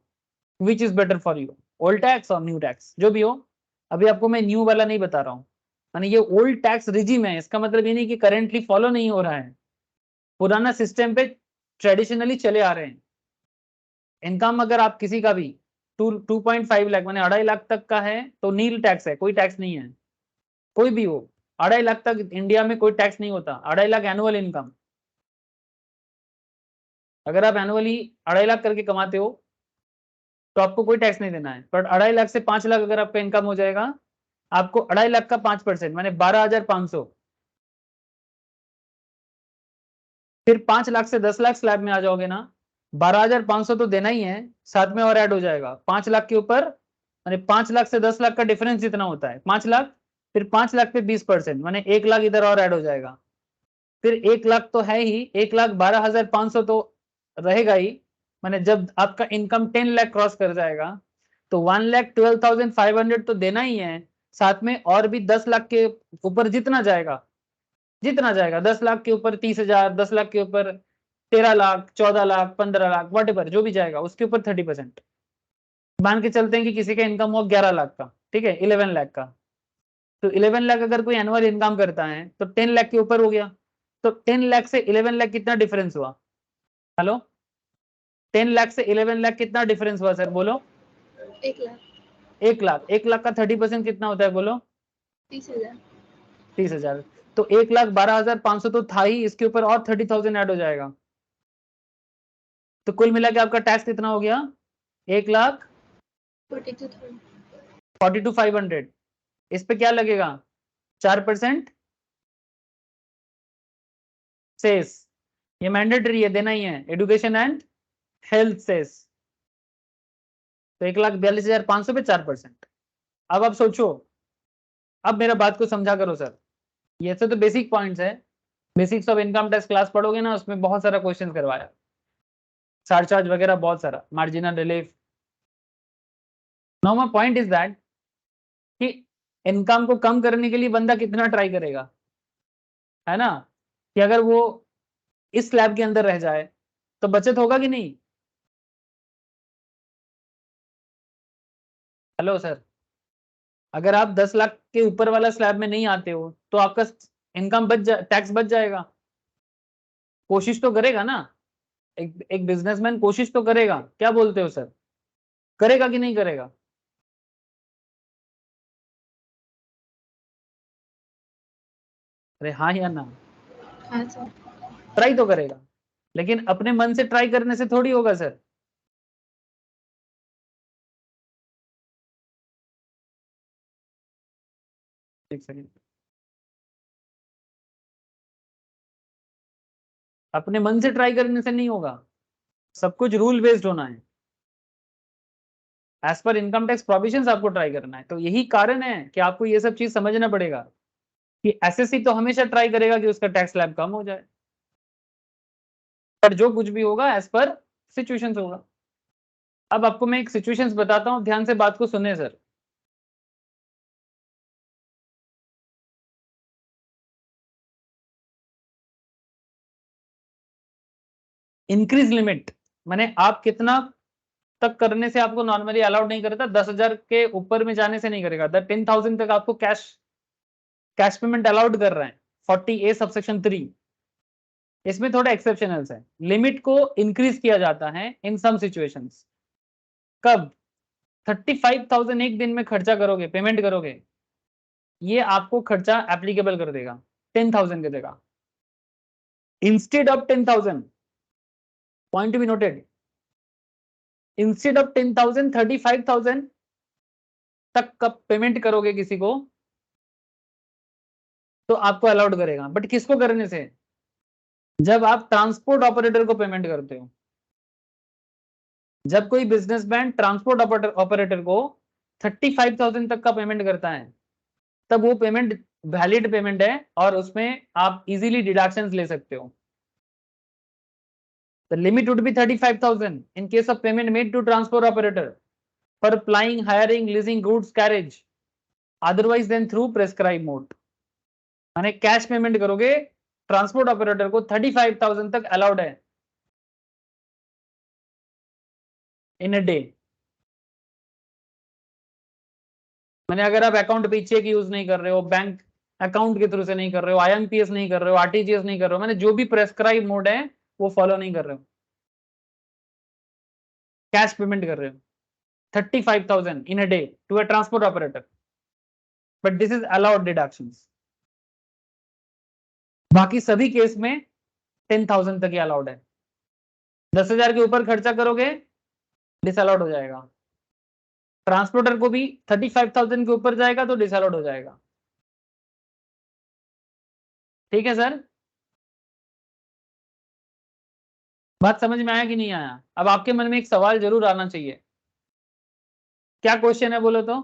which is better for you, old tax और न्यू टैक्स जो भी हो। अभी आपको मैं न्यू वाला नहीं बता रहा हूँ, यानी ये ओल्ड टैक्स रिजिम है, इसका मतलब ये नहीं कि करेंटली फॉलो नहीं हो रहा है, पुराना सिस्टम पे ट्रेडिशनली चले आ रहे हैं। इनकम अगर आप किसी का भी 2.5 लाख मैंने 2.5 लाख तक का है तो नील टैक्स है, कोई टैक्स नहीं है, कोई भी हो। 2.5 लाख तक इंडिया में कोई टैक्स नहीं होता, 2.5 लाख एनुअल इनकम। अगर आप एनुअली 2.5 लाख करके कमाते हो तो आपको कोई टैक्स नहीं देना है, बट 2.5 लाख से 5 लाख अगर आपका इनकम हो जाएगा, आपको 2.5 लाख का 5% मैंने 12,500, फिर 5 लाख से 10 लाख स्लैब में आ जाओगे ना, 12,500 तो देना ही है, साथ में और ऐड हो जाएगा 5 लाख के ऊपर, मैंने 5 लाख से 10 लाख का डिफरेंस जितना होता है 5 लाख, फिर 5 लाख पे 20%, मैंने 1 लाख इधर और ऐड हो जाएगा, फिर 1 लाख तो है ही, 1,12,500 तो रहेगा ही। मैंने जब आपका इनकम 10 लाख क्रॉस कर जाएगा तो 1,12,500 तो देना ही है, साथ में और भी 10 लाख के ऊपर जितना जाएगा, जितना जाएगा 10 लाख के ऊपर 30,000, 10 लाख के ऊपर 13 लाख, 14 लाख, 15 लाख, वट जो भी जाएगा उसके ऊपर 30%। मान के चलते हैं कि किसी का इनकम हुआ 11 लाख का, ठीक है, 11 लाख का, तो 11 लाख अगर कोई एनुअल इनकम करता है तो 10 लाख के ऊपर हो गया, तो 10 लाख से 11 लाख कितना डिफरेंस हुआ? हेलो, 10 लाख से 11 लाख कितना डिफरेंस हुआ सर बोलो?
1 लाख
1 लाख, 1 लाख का 30% कितना होता है बोलो?
30,000
30,000। तो 1,12,500 तो था ही, इसके ऊपर और 30,000 ऐड हो जाएगा, तो कुल मिला के आपका टैक्स कितना हो गया?
42,000
1,42,500। इस पे क्या लगेगा? 4% सेस, ये मैंडेटरी है, देना ही है। एजुकेशन एंड हेल्थ सेस, तो 1,42,500 पे 4%। अब आप सोचो, अब मेरा बात को समझा करो सर। ये तो बेसिक पॉइंट्स है, basics of income tax class पढ़ोगे ना, उसमें बहुत सारा क्वेश्चन करवाया, चार्ज वगैरह बहुत सारा, marginal relief. Now my point is that कि इनकम को कम करने के लिए बंदा कितना ट्राई करेगा, है ना, कि अगर वो इस स्लैब के अंदर रह जाए तो बचत होगा कि नहीं। हेलो सर, अगर आप 10 लाख के ऊपर वाला स्लैब में नहीं आते हो तो आपका इनकम टैक्स बच जाएगा। कोशिश तो करेगा ना, एक बिजनेसमैन कोशिश तो करेगा, क्या बोलते हो सर, करेगा कि नहीं करेगा। अरे हाँ या ना,
हाँ सर।
ट्राई तो करेगा, लेकिन अपने मन से ट्राई करने से थोड़ी होगा सर। एक सेकंड, अपने मन से ट्राई करने से नहीं होगा, सब कुछ रूल बेस्ड होना है, एज पर इनकम टैक्स प्रोविजंस आपको ट्राई करना है। तो यही कारण है कि आपको ये सब चीज समझना पड़ेगा कि एसएससी तो हमेशा ट्राई करेगा कि उसका टैक्स स्लैब कम हो जाए, पर जो कुछ भी होगा एज पर सिचुएशंस होगा। अब आपको मैं एक सिचुएशंस बताता हूं, ध्यान से बात को सुने सर। इंक्रीज लिमिट माने आप कितना तक करने से आपको नॉर्मली अलाउड नहीं करता, 10,000 के ऊपर में जाने से नहीं करेगा, 10,000 तक आपको कैश पेमेंट अलाउड कर रहे हैं 40A सबसेक्शन 3। इसमें थोड़ा एक्सेप्शनल्स है, लिमिट को इंक्रीज किया जाता है इन सम सिचुएशंस। कब? 35,000 एक दिन में खर्चा करोगे, पेमेंट करोगे, ये आपको खर्चा एप्लीकेबल कर देगा 10,000 की जगह, instead of 10,000, point to be noted, instead of 10,000 35,000 तक का पेमेंट करोगे किसी को तो आपको अलाउड करेगा। बट किसको करने से? जब आप ट्रांसपोर्ट ऑपरेटर को पेमेंट करते हो, जब कोई बिजनेसमैन ट्रांसपोर्ट ऑपरेटर को 35,000 तक का पेमेंट करता है, तब वो पेमेंट वैलिड पेमेंट है और उसमें आप इजीली डिडक्शंस ले सकते हो। The limit would be 35,000 in case of payment made to transport operator for plying, hiring, leasing goods carriage otherwise than through prescribed mode। माने कैश पेमेंट करोगे ट्रांसपोर्ट ऑपरेटर को 35,000 तक अलाउड है इन अ डे। मैंने अगर आप अकाउंट पे check use नहीं कर रहे हो, बैंक अकाउंट के थ्रू से नहीं कर रहे हो, आईएमपीएस नहीं कर रहे हो, आरटीजीएस नहीं कर रहे हो, मैंने जो भी प्रेस्क्राइब मोड है वो फॉलो नहीं कर रहे हो, कैश पेमेंट कर रहे हो 35,000 in a day to a transport operator, but this is allowed deductions. बाकी सभी केस में 10,000 तक ही अलाउड है। 10,000 के ऊपर खर्चा करोगे डिसअलाउड हो जाएगा, ट्रांसपोर्टर को भी 35,000 के ऊपर जाएगा तो डिसअलाउड हो जाएगा। ठीक है सर, बात समझ में आया कि नहीं आया? अब आपके मन में एक सवाल जरूर आना चाहिए, क्या क्वेश्चन है बोलो तो?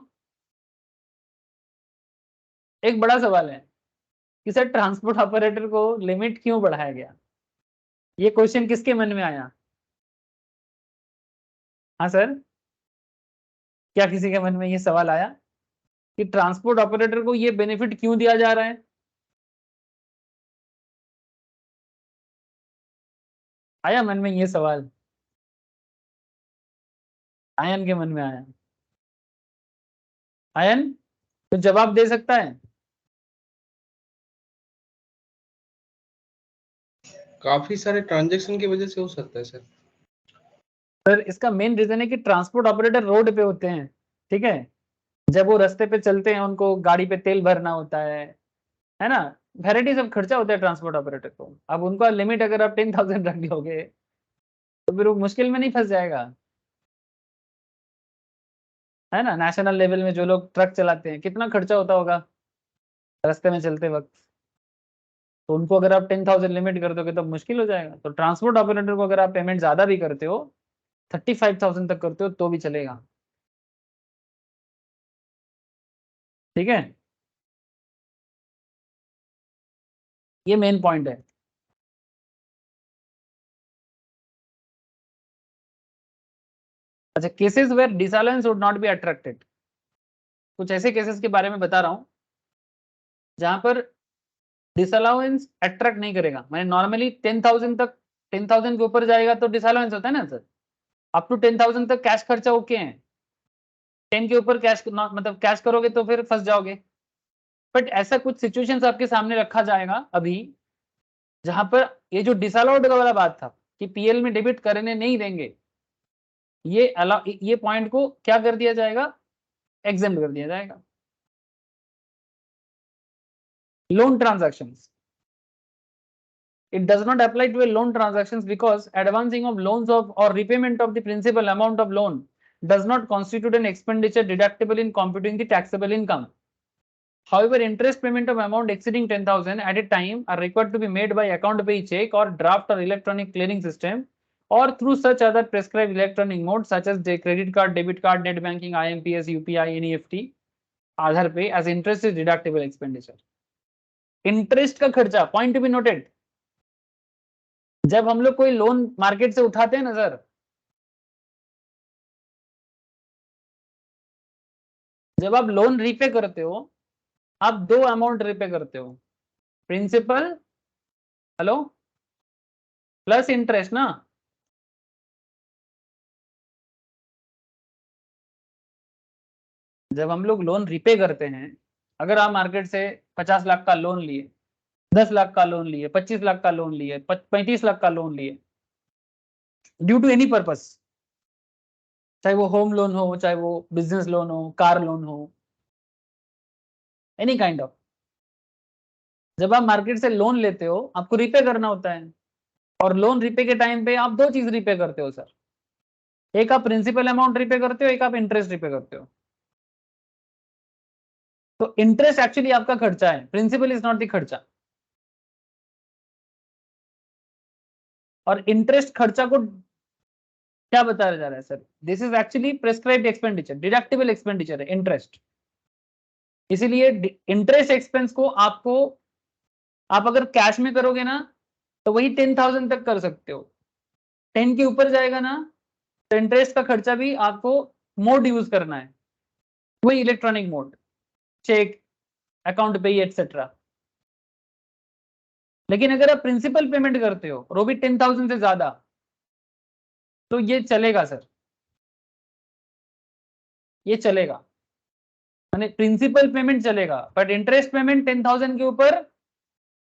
एक बड़ा सवाल है कि सर ट्रांसपोर्ट ऑपरेटर को लिमिट क्यों बढ़ाया गया, ये क्वेश्चन किसके मन में आया? हाँ सर, क्या किसी के मन में ये सवाल आया कि ट्रांसपोर्ट ऑपरेटर को ये बेनिफिट क्यों दिया जा रहा है? आया मन में ये सवाल? आयन के मन में आया? आयन तो जवाब दे सकता है?
काफी सारे ट्रांजैक्शन की वजह से हो सकता है सर।
सर इसका मेन रीजन है कि ट्रांसपोर्ट ऑपरेटर रोड पे होते हैं, ठीक है, जब वो रास्ते पे चलते हैं उनको गाड़ी पे तेल भरना होता है ना, वेराइटी सब खर्चा होता है ट्रांसपोर्ट ऑपरेटर को। अब उनका लिमिट अगर आप 10,000 रख दोगे तो फिर वो मुश्किल में नहीं फंस जाएगा, है ना। नेशनल लेवल में जो लोग ट्रक चलाते हैं कितना खर्चा होता होगा रास्ते में चलते वक्त, तो उनको अगर आप 10,000 लिमिट कर दोगे तो मुश्किल हो जाएगा। तो ट्रांसपोर्ट ऑपरेटर को अगर आप पेमेंट ज्यादा भी करते हो, 35,000 तक करते हो तो भी चलेगा। ठीक है, ये मेन पॉइंट है। अच्छा, cases where disallowance would not be attracted, कुछ ऐसे केसेस के बारे में बता रहा हूं जहां पर डिसअलाउंस अट्रैक्ट नहीं करेगा। मैंने नॉर्मली 10,000 तक, 10,000 के ऊपर जाएगा तो डिसअलाउंस होता है ना सर। अप टू 10,000 तक कैश खर्चा ओके है, 10 के ऊपर कैश मतलब कैश करोगे तो फिर फंस जाओगे। बट ऐसा कुछ सिचुएशंस आपके सामने रखा जाएगा अभी, जहां पर ये जो डिसअलाउड वाला बात था कि पीएल में डेबिट करने नहीं देंगे, ये पॉइंट को क्या कर दिया जाएगा, एग्जेम्प्ट कर दिया जाएगा। Loan transactions, it does not apply to a loan transactions because advancing of loans of or repayment of the principal amount of loan does not constitute an expenditure deductible in computing the taxable income. However, interest payment of amount exceeding 10,000 at a time are required to be made by account pay check or draft or electronic clearing system or through such other prescribed electronic modes such as credit card, debit card, net banking, IMPS, UPI, NEFT, Aadhaar Pay as interest is deductible expenditure. Interest का खर्चा, point to be noted, जब हम लोग कोई loan market से उठाते हैं ना सर, जब आप लोन रीपे करते हो, आप दो अमाउंट रीपे करते हो, प्रिंसिपल, हेलो, प्लस इंटरेस्ट ना। जब हम लोग लोन रीपे करते हैं, अगर आप मार्केट से 50 लाख का लोन लिए, 10 लाख का लोन लिए, 25 लाख का लोन लिए, 35 लाख का लोन लिए, ड्यू टू एनी पर्पस, चाहे वो होम लोन हो, चाहे वो बिजनेस लोन हो, कार लोन हो, एनी काइंड ऑफ, जब आप मार्केट से लोन लेते हो आपको रीपे करना होता है। और लोन रीपे के टाइम पे आप दो चीज रीपे करते हो सर, एक आप प्रिंसिपल अमाउंट रीपे करते हो, एक आप इंटरेस्ट रीपे करते हो। तो इंटरेस्ट एक्चुअली आपका खर्चा है, प्रिंसिपल इज नॉट द खर्चा। और इंटरेस्ट खर्चा को क्या बताया जा रहा है sir, this is actually prescribed expenditure, deductible expenditure है इंटरेस्ट। इसीलिए इंटरेस्ट एक्सपेंस को आपको, आप अगर कैश में करोगे ना तो वही 10,000 तक कर सकते हो, 10 के ऊपर जाएगा ना तो इंटरेस्ट का खर्चा भी आपको मोड यूज करना है, वही इलेक्ट्रॉनिक मोड, चेक, अकाउंट पे एटसेट्रा। लेकिन अगर आप प्रिंसिपल पेमेंट करते हो और वो भी 10,000 से ज्यादा, तो ये चलेगा सर, ये चलेगा, माने प्रिंसिपल पेमेंट चलेगा, बट इंटरेस्ट पेमेंट 10,000 के ऊपर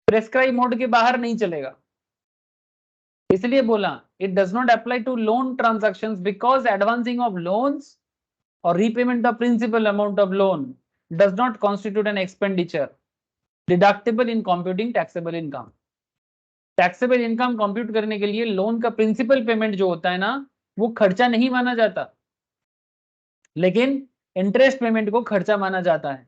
प्रेस्क्राइब मोड के बाहर नहीं चलेगा। इसलिए बोला it does not apply to loan transactions because advancing of loans और repayment of principal amount of loan does not constitute an expenditure deductible in computing taxable income. Taxable income compute करने के लिए लोन का principal payment जो होता है ना, वो खर्चा नहीं माना जाता, लेकिन इंटरेस्ट पेमेंट को खर्चा माना जाता है।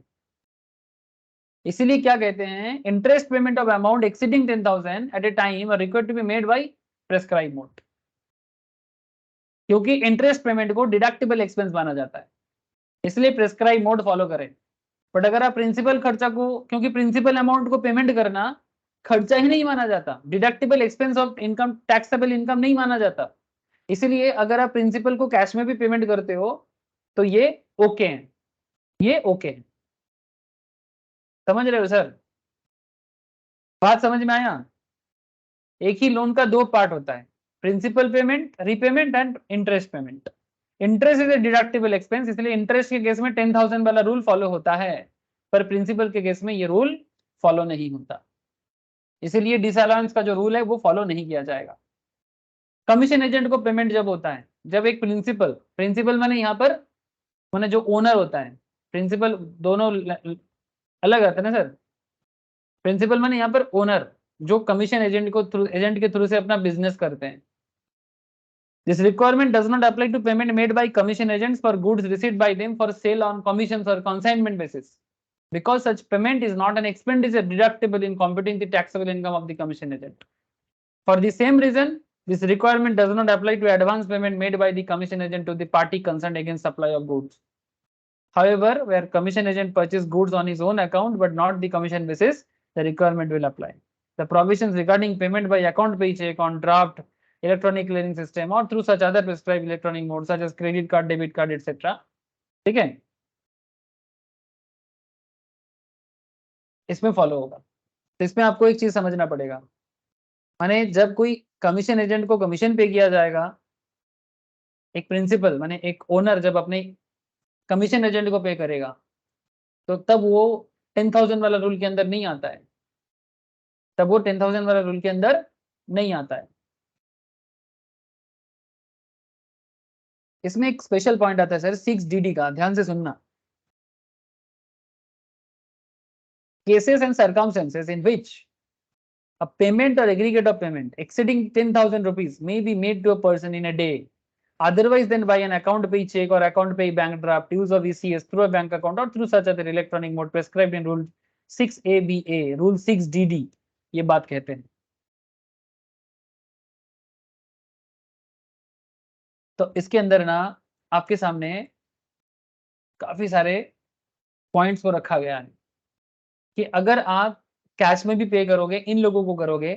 इसीलिए क्या कहते हैं, interest payment of amount exceeding 10,000 at a time are required to be made by prescribe mode, क्योंकि इंटरेस्ट पेमेंट को डिडक्टिबल एक्सपेंस माना जाता है, इसलिए प्रेस्क्राइब मोड फॉलो करें। बट अगर आप प्रिंसिपल खर्चा को, क्योंकि प्रिंसिपल अमाउंट को पेमेंट करना खर्चा ही नहीं माना जाता, deductible expense of income, taxable income नहीं माना जाता, इसलिए अगर आप प्रिंसिपल को कैश में भी पेमेंट करते हो तो ये ओके है, ये ओके है। समझ रहे हो सर, बात समझ में आया? एक ही लोन का दो पार्ट होता है, principal payment, repayment and interest payment. Interest is a deductible expense, इसलिए इंटरेस्ट के केस में 10,000 वाला रूल फॉलो होता है, पर प्रिंसिपल के केस में ये रूल फॉलो नहीं होता, इसीलिए डिसअलाउंस का जो रूल है वो फॉलो नहीं किया जाएगा। कमीशन एजेंट को पेमेंट जब होता है, जब एक प्रिंसिपल, प्रिंसिपल माने यहाँ पर माने जो ओनर होता है, प्रिंसिपल दोनों अलग आता है ना सर, प्रिंसिपल माने यहाँ पर ओनर, जो कमीशन एजेंट को थ्रू, एजेंट के थ्रू से अपना बिजनेस करते हैं। This requirement does not apply to payment made by commission agents for goods received by them for sale on commissions or consignment basis. because such payment is not an expenditure deductible in computing the taxable income of the commission agent. For the same reason, this requirement does not apply to advance payment made by the commission agent to the party concerned against supply of goods. However, where commission agent purchase goods on his own account but not the commission basis, the requirement will apply. The provisions regarding payment by account pay check on draft, electronic clearing system or through such other prescribed electronic modes such as credit card, debit card, etc. ठीक है, इसमें follow होगा। तो इसमें आपको एक चीज समझना पड़ेगा, माने जब कोई कमीशन एजेंट को कमीशन पे किया जाएगा, एक प्रिंसिपल माने एक ओनर जब अपने कमीशन एजेंट को पे करेगा, तो तब वो 10,000 वाला रूल के अंदर नहीं आता है, तब वो 10,000 वाला रूल के अंदर नहीं आता है। इसमें एक स्पेशल पॉइंट आता है सर 6DD का, ध्यान से सुनना। Cases and circumstances in which a payment or aggregate of payment exceeding 10,000 rupees may be made to a person in a day, otherwise than by an account pay check or account pay bank draft, use of ECS through a bank account or through such other electronic mode prescribed in Rule 6ABA, Rule 6DD, ये बात कहते हैं। तो इसके अंदर ना आपके सामने काफी सारे पॉइंट्स को रखा गया है कि अगर आप कैश में भी पे करोगे, इन लोगों को करोगे,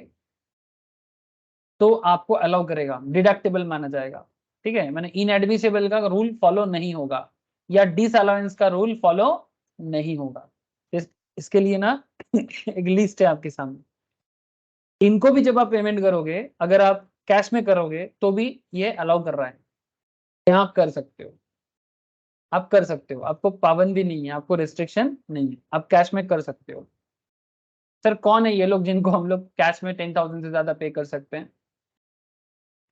तो आपको अलाउ करेगा, डिडक्टेबल माना जाएगा। ठीक है, मैंने इनएडमिसिबल का रूल फॉलो नहीं होगा या डिसअलाउंस का रूल फॉलो नहीं होगा। इसके लिए ना एक लिस्ट है आपके सामने, इनको भी जब आप पेमेंट करोगे, अगर आप कैश में करोगे तो भी ये अलाउ कर रहा है, आप कर सकते हो, आप कर सकते हो, आपको पाबंदी नहीं है, आपको रिस्ट्रिक्शन नहीं है, आप कैश में कर सकते हो। सर कौन है ये लोग जिनको हम लोग कैश में 10,000 से ज्यादा पे कर सकते हैं?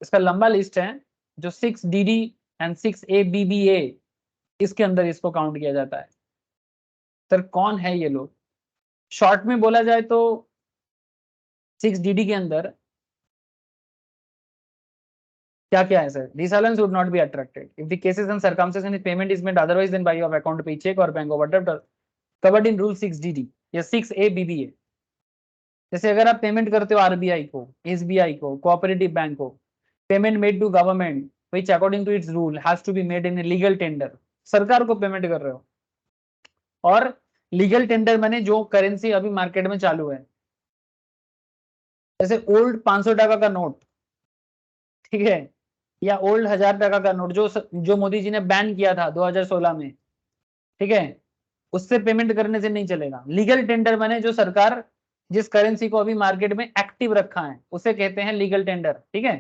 इसका लंबा लिस्ट है, जो 6DD एंड 6ABBA इसके अंदर इसको काउंट किया जाता है। सर कौन है ये लोग? शॉर्ट में बोला जाए तो 6DD के अंदर क्या क्या है sir? Disallowance would not be attracted if the cases and circumstances in payment is made otherwise than by of account pay check or bank overdraft covered in rule 6DD या 6ABBA। जैसे अगर आप payment करते हो RBI को, SBI को, cooperative bank को, payment made to government which according to its rule has to be made in a legal tender, सरकार को पेमेंट कर रहे हो, और लीगल टेंडर माने जो करेंसी अभी मार्केट में चालू है, जैसे ओल्ड 500 टका का नोट, ठीक है, या ओल्ड 1000 टका का नोट जो मोदी जी ने बैन किया था 2016 में, ठीक है, उससे पेमेंट करने से नहीं चलेगा। लीगल टेंडर माने जो सरकार जिस करेंसी को अभी मार्केट में एक्टिव रखा है उसे कहते हैं लीगल टेंडर। ठीक है,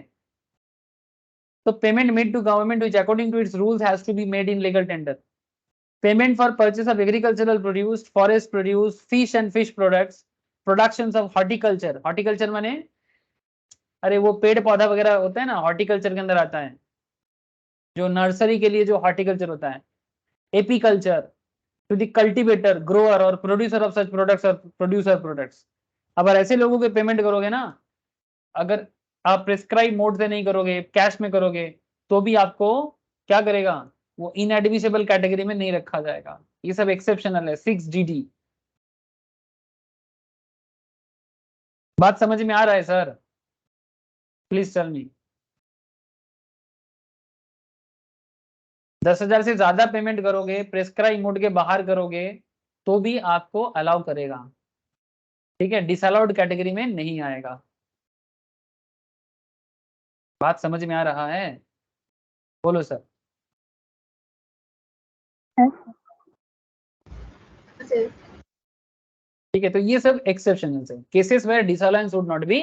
तो payment made to government which according to its rules has to be made in legal tender. Payment for purchase of agricultural produce, forest produce, fish and fish products, productions of horticulture, horticulture माने अरे वो पेड़ पौधा वगैरह होता है ना, horticulture के अंदर आता है, जो नर्सरी के लिए जो हॉर्टिकल्चर होता है, apiculture, to the cultivator, grower और प्रोड्यूसर ऑफ सच प्रोडक्ट्स और प्रोड्यूसर प्रोडक्ट्स। अब ऐसे लोगों के पेमेंट करोगे ना, अगर आप प्रिस्क्राइब मोड से नहीं करोगे, कैश में करोगे, तो भी आपको क्या करेगा, वो इनएडमिसिबल कैटेगरी में नहीं रखा जाएगा। ये सब एक्सेप्शनल है 6DD। बात समझ में आ रहा है सर? प्लीज टेल मी। 10,000 से ज्यादा पेमेंट करोगे, प्रिस्क्राइब मोड के बाहर करोगे, तो भी आपको अलाउ करेगा। ठीक है, डिसअलाउड कैटेगरी में नहीं आएगा। बात समझ में आ रहा है? बोलो सर। ठीक है, तो ये सब एक्सेप्शनल है, cases where disallowance would not be,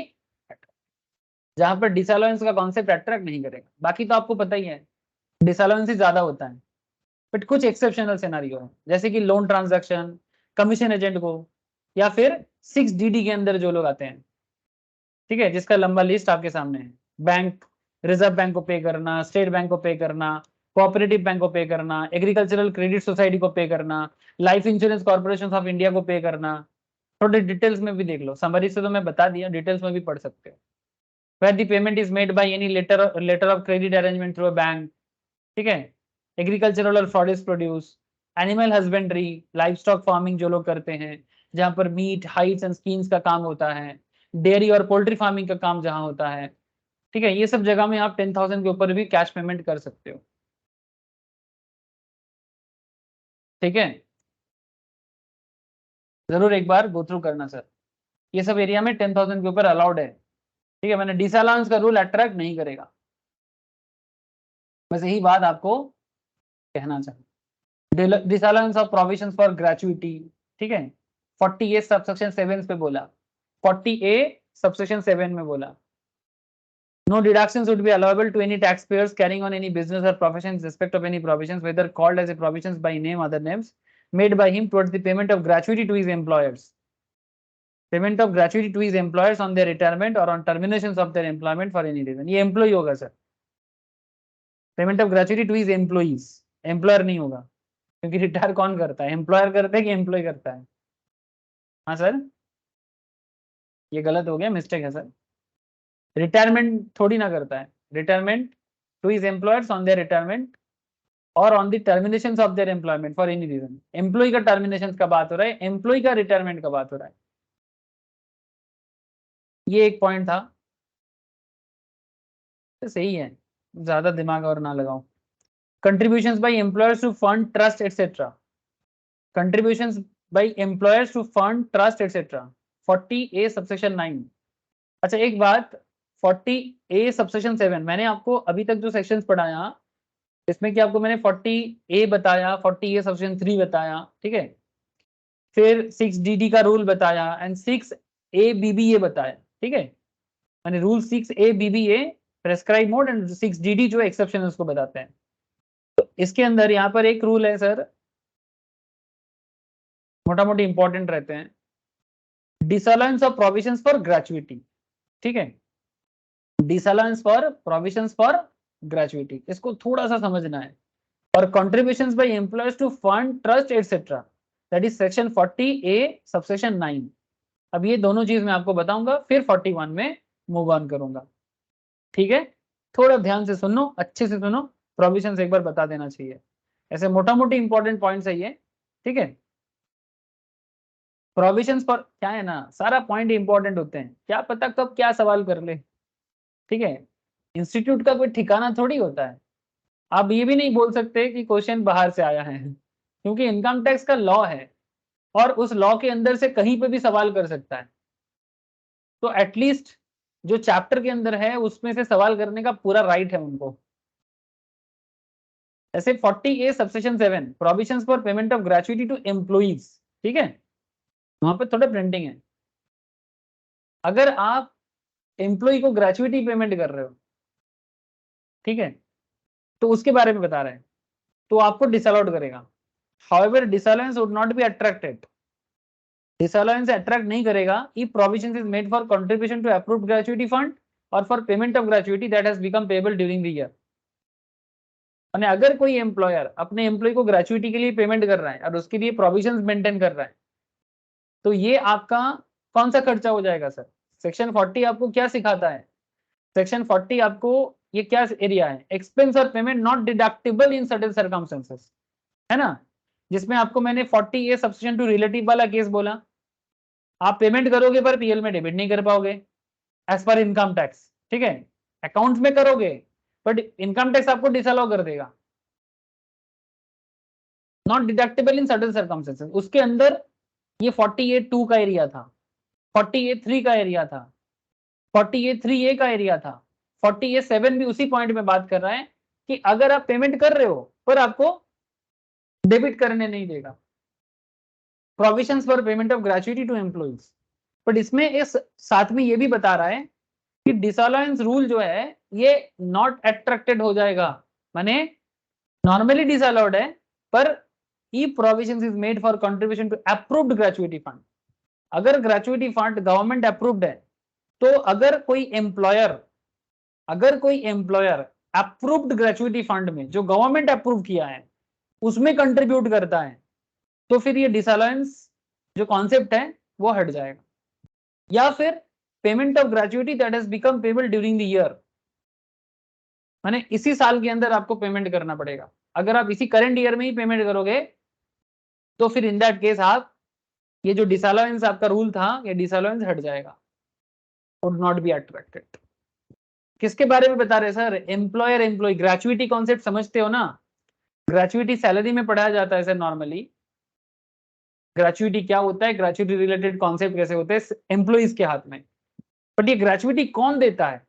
जहां पर डिसअलाउंस का कॉन्सेप्ट अट्रैक्ट नहीं करेगा। बाकी तो आपको पता ही है डिसअलाउंस ही ज्यादा होता है, बट कुछ एक्सेप्शनल सिनेरियो है, जैसे कि लोन ट्रांजैक्शन, कमीशन एजेंट को, या फिर 6DD के अंदर जो लोग आते हैं, ठीक है, जिसका लंबा लिस्ट आपके सामने है। बैंक, रिजर्व बैंक को पे करना, स्टेट बैंक को पे करना, कोऑपरेटिव बैंक को पे करना, एग्रीकल्चरल क्रेडिट सोसाइटी को पे करना, life insurance corporation of India को पे करना। थोड़े डिटेल्स में भी देख लो, समरी से तो मैं बता दिया, डिटेल्स में भी पढ़ सकते हो। where the payment is made by any letter of credit arrangement through a bank, ठीक है, agricultural or forest produce, animal husbandry, life stock farming जो लोग करते हैं, जहां पर मीट, हाइट्स एंड स्किन्स का काम होता है, डेयरी और पोल्ट्री फार्मिंग का काम जहां होता है, ठीक है, ये सब जगह में आप 10,000 के ऊपर भी कैश पेमेंट कर सकते हो। ठीक है, जरूर एक बार गो थ्रू करना सर। ये सब एरिया में 10,000 के ऊपर अलाउड है। ठीक है, मैंने डिसअलाउंस का रूल अट्रैक्ट नहीं करेगा, बस यही बात आपको कहना चाहिए। Disallowance of provisions for gratuity, ठीक है, 40A सबसेक्शन 7 पे बोला, 40A सबसेक्शन 7 में बोला, no deductions would be allowable to any taxpayers carrying on any business or profession in respect of any provisions, whether called as a provisions by name, other names, made by him towards the payment of gratuity to his employers. Payment of gratuity to his employers on their retirement or on terminations of their employment for any reason. ये employee होगा sir. Payment of gratuity to his employees, employer नहीं होगा, क्योंकि retire कौन करता है, employer करता है कि एम्प्लॉय करता है? हाँ सर, ये गलत हो गया, मिस्टेक है सर। रिटायरमेंट थोड़ी ना करता है, retirement to his employers on their retirement और on the termination of their employment for any reason. Employ का टर्मिनेशन का बात हो रहा है, एम्प्लॉय का रिटायरमेंट का बात हो रहा है। ये एक पॉइंट था, तो सही है, ज्यादा दिमाग और ना लगाओ। Contributions by employers to fund trust etcetera, contributions by employers to fund trust etcetera, 40A subsection 9। अच्छा एक बात, 40A सबसेक्शन 7 मैंने आपको अभी तक जो सेक्शंस पढ़ाया इसमें कि आपको मैंने 40A बताया, 40A सबसेक्शन 3 बताया, ठीक है, फिर 6DD का रूल बताया एंड 6ABBA बताया, ठीक है, मैंने rule 6ABBA prescribe mode and 6DD जो एक्सेप्शन उसको बताते हैं। तो इसके अंदर यहाँ पर एक रूल है सर, मोटा मोटी इंपॉर्टेंट रहते हैं, disallowance of provisions for gratuity, ठीक है, disallowance for provisions for gratuity, इसको थोड़ा सा समझना है। और contributions by employers to fund trust etcetera, that is section 40A subsection 9। अब ये दोनों चीज मैं आपको बताऊंगा, फिर 41 में मूव ऑन करूंगा। ठीक है, थोड़ा ध्यान से सुनो, अच्छे से सुनो, प्रोविजंस एक बार बता देना चाहिए, ऐसे मोटा मोटी इंपॉर्टेंट पॉइंट्स है ये, ठीक है। प्रोविजंस पर क्या है ना, सारा पॉइंट इंपॉर्टेंट होते हैं, क्या पता कब क्या सवाल कर ले, ठीक है, इंस्टीट्यूट का कोई ठिकाना थोड़ी होता है। आप ये भी नहीं बोल सकते कि क्वेश्चन बाहर से आया है, क्योंकि इनकम टैक्स का लॉ है और उस लॉ के अंदर से कहीं पे भी सवाल कर सकता है। तो एटलीस्ट जो चैप्टर के अंदर है उसमें से सवाल करने का पूरा राइट है उनको। ऐसे 40A subsection 7 provisions for payment of gratuity to employees, ठीक है, वहां पे थोड़ा प्रिंटिंग है। अगर आप एम्प्लॉय को ग्रेचुइटी पेमेंट कर रहे हो, ठीक है, तो उसके बारे में बता रहे हैं, तो आपको डिसअलाउड करेगा। However disallowance would not be attracted, disallowance attract नहीं करेगा if provision is made for contribution to approved gratuity fund और for payment of gratuity that has become payable during the year. यानी अगर कोई एम्प्लॉयर अपने employ को gratuity के लिए पेमेंट कर रहा है और उसके लिए प्रोविजंस मेंटेन कर रहा है, तो ये आपका कौन सा खर्चा हो जाएगा सर? सेक्शन 40 आपको क्या सिखाता है? सेक्शन 40 आपको ये क्या एरिया है, एक्सपेंस और payment not deductible in certain circumstances, है ना, जिसमें आपको मैंने 40A सबसेक्शन 2 रिलेटिव वाला केस बोला, आप पेमेंट करोगे पर पीएल में डेबिट नहीं कर पाओगे एज पर इनकम टैक्स, ठीक है, अकाउंट में करोगे बट इनकम टैक्स आपको डिसअलाउ कर देगा, not deductible in certain circumstances. उसके अंदर ये 40A2 का एरिया था, 40A3 का एरिया था, 40A3A का एरिया था, 40A7 भी उसी पॉइंट में बात कर रहा है कि अगर आप पेमेंट कर रहे हो पर आपको डेबिट करने नहीं देगा, provisions for payment of gratuity to employees. But इसमें इस साथ में ये भी बता रहा है कि डिसअलाउंस रूल जो है ये नॉट अट्रैक्टेड हो जाएगा, माने नॉर्मली डिसअलाउड है पर ई provisions is made for contribution to approved gratuity fund. अगर ग्रेचुइटी फंड गवर्नमेंट अप्रूव्ड है, तो अगर कोई एम्प्लॉयर अप्रूव्ड ग्रेचुइटी फंड में जो गवर्नमेंट अप्रूव किया है उसमें कंट्रीब्यूट करता है, तो फिर ये डिसअलाउंस जो कॉन्सेप्ट है वो हट जाएगा। या फिर payment of gratuity that has become payable during the year, माने इसी साल के अंदर आपको पेमेंट करना पड़ेगा। अगर आप इसी करंट ईयर में ही पेमेंट करोगे तो फिर इन दैट केस आप ये जो डिसअलाउंस आपका रूल था, ये डिसअलाउंस हट जाएगा, वुड नॉट बी अट्रैक्टेड। किसके बारे में बता रहे sir? Employer employ gratuity concept समझते हो ना? ग्रेचुइटी सैलरी में पढ़ाया जाता है सर नॉर्मली। ग्रेचुइटी क्या होता है, ग्रेचुइटी रिलेटेड कॉन्सेप्ट कैसे होते हैं एम्प्लॉइज के हाथ में। बट ये ग्रेचुइटी कौन देता है?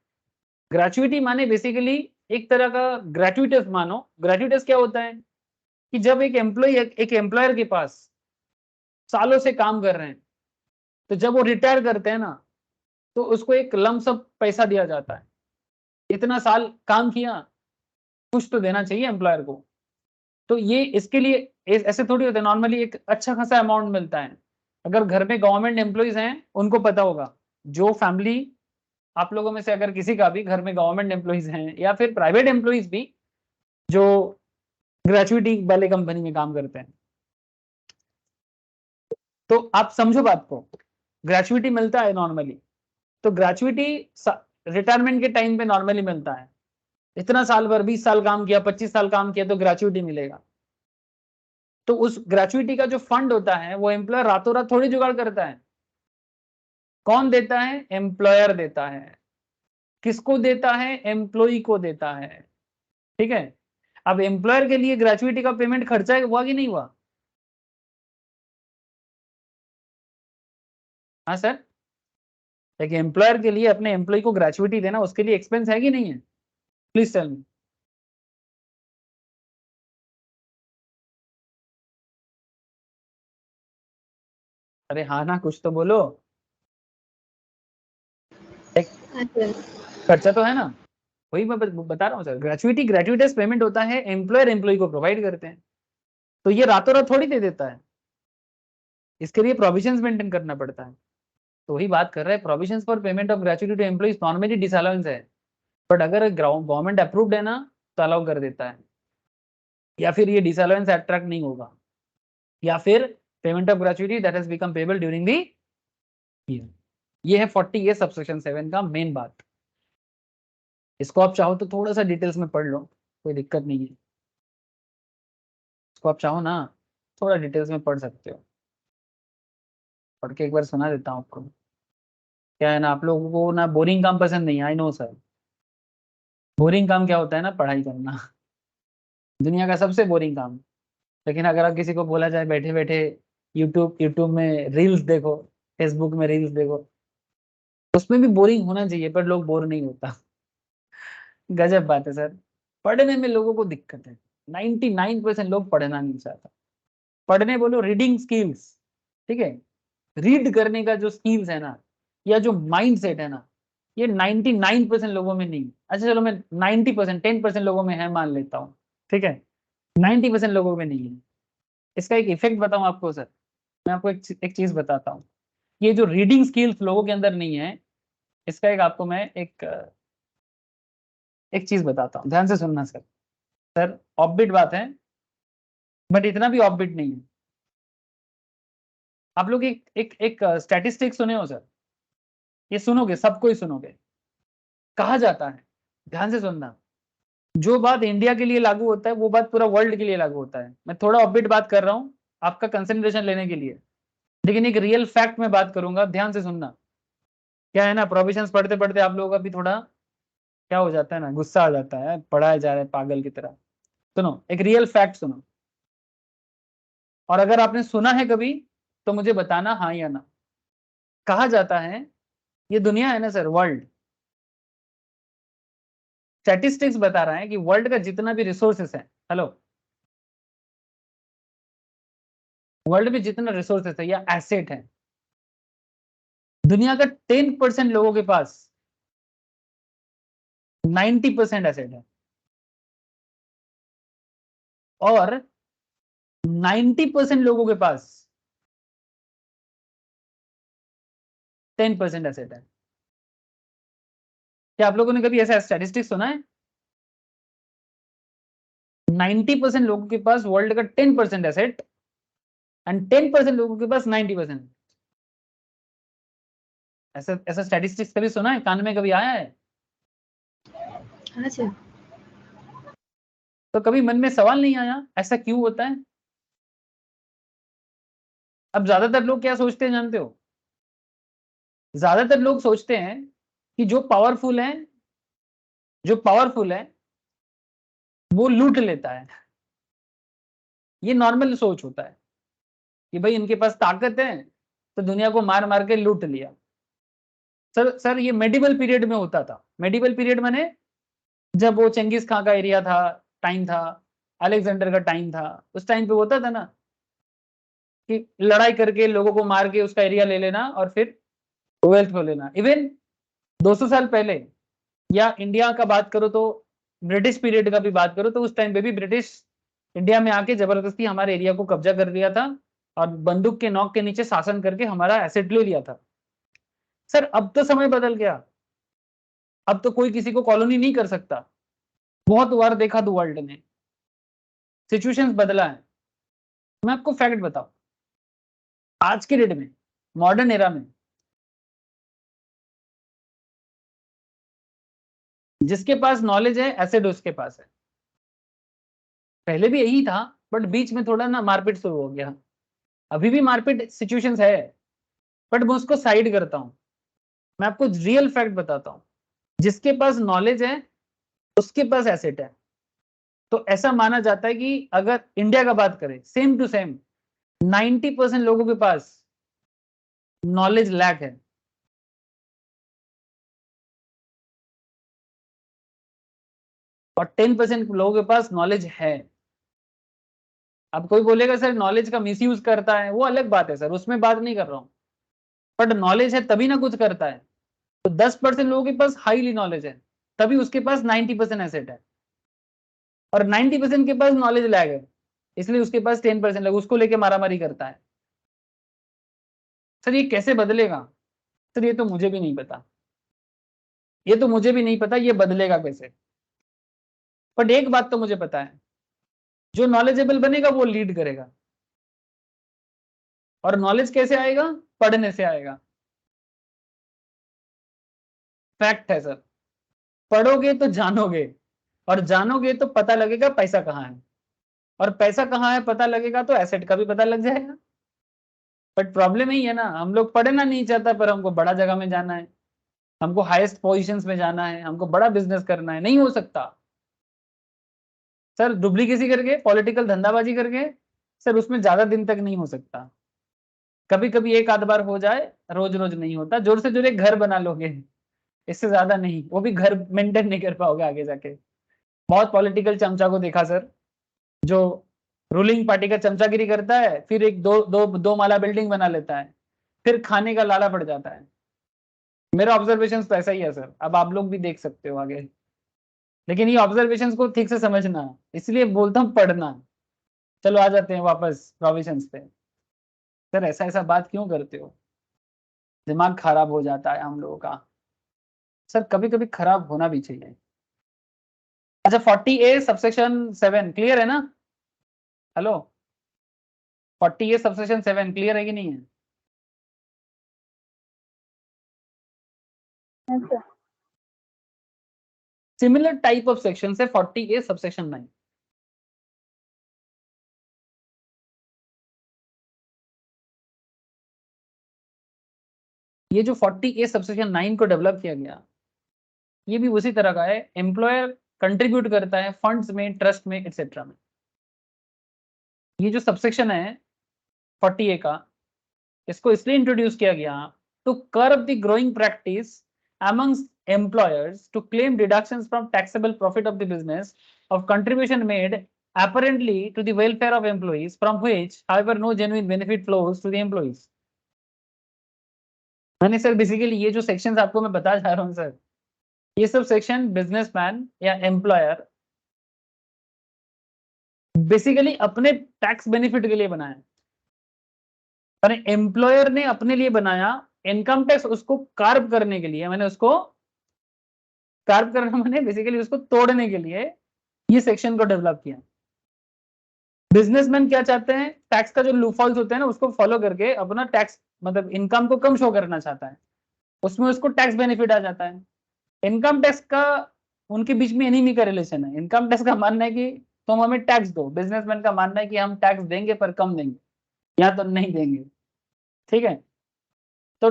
ग्रेचुइटी माने बेसिकली एक तरह का ग्रेचुइटस मानो। ग्रेचुइटस क्या होता है कि जब एक एम्प्लॉय एक एम्प्लॉयर के पास सालों से काम कर रहे हैं, तो जब वो रिटायर करते हैं ना, तो उसको एक लमसम पैसा दिया जाता है। इतना साल काम किया, कुछ तो देना चाहिए एम्प्लॉयर को। तो ये इसके लिए ऐसे थोड़ी होता है, नॉर्मली एक अच्छा खासा अमाउंट मिलता है। अगर घर में गवर्नमेंट एम्प्लॉइज हैं उनको पता होगा, जो फैमिली आप लोगों में से अगर किसी का भी घर में गवर्नमेंट एम्प्लॉइज हैं या फिर प्राइवेट एम्प्लॉइज भी जो ग्रेचुइटी वाले कंपनी में काम करते हैं, तो आप समझो बात को। ग्रेचुइटी मिलता है नॉर्मली, तो ग्रेचुइटी रिटायरमेंट के टाइम पे नॉर्मली मिलता है। इतना साल भर 20 साल काम किया, 25 साल काम किया, तो ग्रेचुइटी मिलेगा। तो उस ग्रेचुइटी का जो फंड होता है वो एम्प्लॉयर रातों रात थोड़ी जुगाड़ करता है। कौन देता है? एम्प्लॉयर देता है। किसको देता है? एम्प्लॉय को देता है। ठीक है। अब एम्प्लॉयर के लिए ग्रेचुइटी का पेमेंट खर्चा हुआ कि नहीं हुआ? हाँ सर, एक एम्प्लॉयर के लिए अपने एम्प्लॉय को ग्रेचुइटी देना उसके लिए एक्सपेंस है कि नहीं है? Please tell me. अरे हाँ ना, कुछ तो बोलो। एक
हाँ सर।
खर्चा तो है ना, वही मैं बता रहा हूँ सर। ग्रेचुइटी ग्रेचुइटस पेमेंट होता है, एम्प्लॉयर एम्प्लॉय को प्रोवाइड करते हैं। तो ये रातों रात थोड़ी दे देता है, इसके लिए प्रोविजंस मेंटेन करना पड़ता है। तो वही बात कर रहे हैं, provisions for payment of gratuity to employees normally disallowance है, बट अगर गवर्नमेंट अप्रूव्ड है ना, तो अलाउ कर देता है। या फिर ये डिसअलाउंस अट्रैक्ट नहीं होगा, या फिर payment of gratuity that has become payable during the year. ये है 40 ए सबसेक्शन 7 का मेन बात। इसको आप चाहो तो थोड़ा सा डिटेल्स में पढ़ लो, कोई दिक्कत नहीं है। इसको आप चाहो ना थोड़ा डिटेल्स में पढ़ सकते हो। पढ़ के एक बार सुना देता हूँ आपको। क्या है ना, आप लोगों को ना बोरिंग काम पसंद नहीं है, आई नो सर। बोरिंग काम क्या होता है ना, पढ़ाई करना। दुनिया का सबसे बोरिंग काम। लेकिन अगर आप किसी को बोला जाए बैठे बैठे यूट्यूब यूट्यूब में रील्स देखो, फेसबुक में रील्स देखो, उसमें भी बोरिंग होना चाहिए, पर लोग बोर नहीं होता। गजब बात है सर। पढ़ने में लोगों को दिक्कत है। 99% लोग पढ़ना नहीं चाहता। पढ़ने बोलो रीडिंग स्किल्स, ठीक है। रीड करने का जो स्किल्स है ना, या जो माइंड सेट है ना, ये 99% लोगों में नहीं है। अच्छा चलो, मैं 90% 10% लोगों में है मान लेता हूँ, ठीक है। 90% लोगों में नहीं है। इसका एक इफेक्ट बताऊं आपको सर, मैं आपको एक चीज बताता हूँ। ये जो रीडिंग स्किल्स लोगों के अंदर नहीं है, इसका एक आपको मैं एक चीज बताता हूँ, ध्यान से सुनना सर। सर ऑफबिट बात है, बट इतना भी ऑफबिट नहीं है। आप लोग एक स्टैटिस्टिक्स सुने हो सर? ये सुनोगे, सबको ही सुनोगे। कहा जाता है, ध्यान से सुनना, जो बात इंडिया के लिए लागू होता है वो बात पूरा वर्ल्ड के लिए लागू होता है। मैं थोड़ा ऑफबिट बात कर रहा हूँ आपका कंसंट्रेशन लेने के लिए, लेकिन एक रियल फैक्ट में बात करूंगा, ध्यान से सुनना। क्या है ना, प्रोविजंस पढ़ते पढ़ते आप लोगों का भी थोड़ा क्या हो जाता है ना, गुस्सा आ जाता है, पढ़ाया जा रहा है पागल की तरह। सुनो, एक रियल फैक्ट सुनो, और अगर आपने सुना है कभी तो मुझे बताना हाँ या ना। कहा जाता है, ये दुनिया है ना सर, वर्ल्ड स्टैटिस्टिक्स बता रहा है कि वर्ल्ड का जितना भी रिसोर्सेस है, हेलो, वर्ल्ड में जितना रिसोर्सेस है या एसेट है, दुनिया का 10% लोगों के पास 90% एसेट है, और 90% लोगों के पास 10% एसेट है। क्या आप लोगों ने कभी ऐसा स्टैटिस्टिक्स सुना है? 90% लोगों के पास वर्ल्ड का 10% एसेट, एंड 10% लोगों के पास 90%। ऐसा ऐसा स्टैटिस्टिक्स कभी सुना है, कान में कभी आया है?
हाँ सर।
तो कभी मन में सवाल नहीं आया ऐसा क्यों होता है? अब ज्यादातर लोग क्या सोचते हैं जानते हो? ज्यादातर लोग सोचते हैं कि जो पावरफुल है वो लूट लेता है। ये नॉर्मल सोच होता है कि भाई इनके पास ताकत है तो दुनिया को मार मार के लूट लिया। सर ये मेडिवल पीरियड में होता था। मेडिवल पीरियड माने जब वो चंगेज खां का एरिया था, टाइम था, अलेक्जेंडर का टाइम था, उस टाइम पे होता था ना कि लड़ाई करके लोगों को मार के उसका एरिया ले लेना और फिर वेल्थ को लेना। इवन 200 साल पहले या इंडिया का बात करो तो ब्रिटिश पीरियड का भी बात करो तो उस टाइम पे भी ब्रिटिश इंडिया में आके जबरदस्ती हमारे एरिया को कब्जा कर लिया था और बंदूक के नोक के नीचे शासन करके हमारा एसेट ले लिया था। सर अब तो समय बदल गया, अब तो कोई किसी को कॉलोनी नहीं कर सकता। बहुत बार देखा तो वर्ल्ड ने सिचुएशंस बदला है। मैं आपको फैक्ट बताऊं, आज के डेट में मॉडर्न एरा में जिसके पास नॉलेज है एसेट उसके पास है। पहले भी यही था बट बीच में थोड़ा ना मारपीट शुरू हो गया। अभी भी मारपीट सिचुएशंस है बट मैं उसको साइड करता हूं। मैं आपको रियल फैक्ट बताता हूं, जिसके पास नॉलेज है उसके पास एसेट है। तो ऐसा माना जाता है कि अगर इंडिया का बात करें सेम टू सेम 90% लोगों के पास नॉलेज लैक है। और 10% लोगों के पास नॉलेज है। अब कोई बोलेगा सर नॉलेज का मिसयूज करता है, वो अलग बात है सर, उसमें बात नहीं कर रहा हूं। बट नॉलेज है तभी ना कुछ करता है। तो 10% लोगों के पास हाईली नॉलेज है तभी उसके पास 90% एसेट है। और 90% के पास नॉलेज लैग है इसलिए उसके पास 10% लैग, उसको लेके मारामारी करता है। सर ये कैसे बदलेगा? सर ये तो मुझे भी नहीं पता, ये तो मुझे भी नहीं पता ये बदलेगा कैसे। बट एक बात तो मुझे पता है, जो नॉलेजेबल बनेगा वो लीड करेगा। और नॉलेज कैसे आएगा? पढ़ने से आएगा। फैक्ट है सर। पढ़ोगे तो जानोगे और जानोगे तो पता लगेगा पैसा कहाँ है, और पैसा कहाँ है पता लगेगा तो एसेट का भी पता लग जाएगा। बट प्रॉब्लम यही है ना, हम लोग पढ़ना नहीं चाहता पर हमको बड़ा जगह में जाना है, हमको हाईएस्ट पोजीशंस में जाना है, हमको बड़ा बिजनेस करना है। नहीं हो सकता सर, डुप्लीकेसी करके पॉलिटिकल धंधाबाजी करके सर उसमें ज्यादा दिन तक नहीं हो सकता। कभी कभी एक आध बार हो जाए, रोज रोज नहीं होता। जोर से जोर एक घर बना लोगे, इससे ज्यादा नहीं, वो भी घर मेंटेन नहीं कर पाओगे आगे जाके। बहुत पॉलिटिकल चमचा को देखा सर, जो रूलिंग पार्टी का चमचागिरी करता है फिर एक दो दो दो माला बिल्डिंग बना लेता है, फिर खाने का लाला पड़ जाता है। मेरा ऑब्जर्वेशन तो ऐसा ही है सर, अब आप लोग भी देख सकते हो आगे। लेकिन ये ऑब्जर्वेशन को ठीक से समझना, इसलिए बोलता हूँ पढ़ना। चलो आ जाते हैं वापस प्रोविजंस पे। सर ऐसा ऐसा बात क्यों करते हो? दिमाग खराब हो जाता है हम लोगों का। सर कभी कभी खराब होना भी चाहिए। अच्छा 40A सबसेक्शन 7 क्लियर है ना? हेलो, 40A सबसेक्शन 7 क्लियर है कि नहीं है?
अच्छा।
सिमिलर टाइप ऑफ सेक्शन है 40A सबसेक्शन 9। ये जो 40A सबसेक्शन 9 को डेवलप किया गया, ये भी उसी तरह का है। एम्प्लॉयर कंट्रीब्यूट करता है फंड्स में, ट्रस्ट में, एक्सेट्रा में। ये जो सबसेक्शन है 40A का, इसको इसलिए इंट्रोड्यूस किया गया to curb the growing practice amongst employers to claim deductions from taxable profit of the business of contribution made apparently to the welfare of employees from which however no genuine benefit flows to the employees। मैंने sir basically ये जो sections आपको मैं बता जा रहा हूँ sir, ये सब सेक्शन बिजनेसमैन या एम्प्लॉयर बेसिकली अपने टैक्स बेनिफिट के लिए बनाया। और एम्प्लॉयर ने अपने लिए बनाया, इनकम टैक्स उसको कार्ब करने के लिए, मैंने उसको कार्ब करना मैंने बेसिकली उसको तोड़ने के लिए ये सेक्शन को डेवलप किया। बिजनेसमैन क्या चाहते हैं? टैक्स का जो लूपहोल्स होते हैं ना उसको फॉलो करके अपना टैक्स मतलब इनकम को कम शो करना चाहता है, उसमें उसको टैक्स बेनिफिट आ जाता है। इनकम टैक्स का उनके बीच में एनिमी का रिलेशन है। इनकम टैक्स का मानना है कि तुम हमें टैक्स दो, बिजनेसमैन का मानना है कि हम टैक्स देंगे पर कम देंगे या तो नहीं देंगे। ठीक है, तो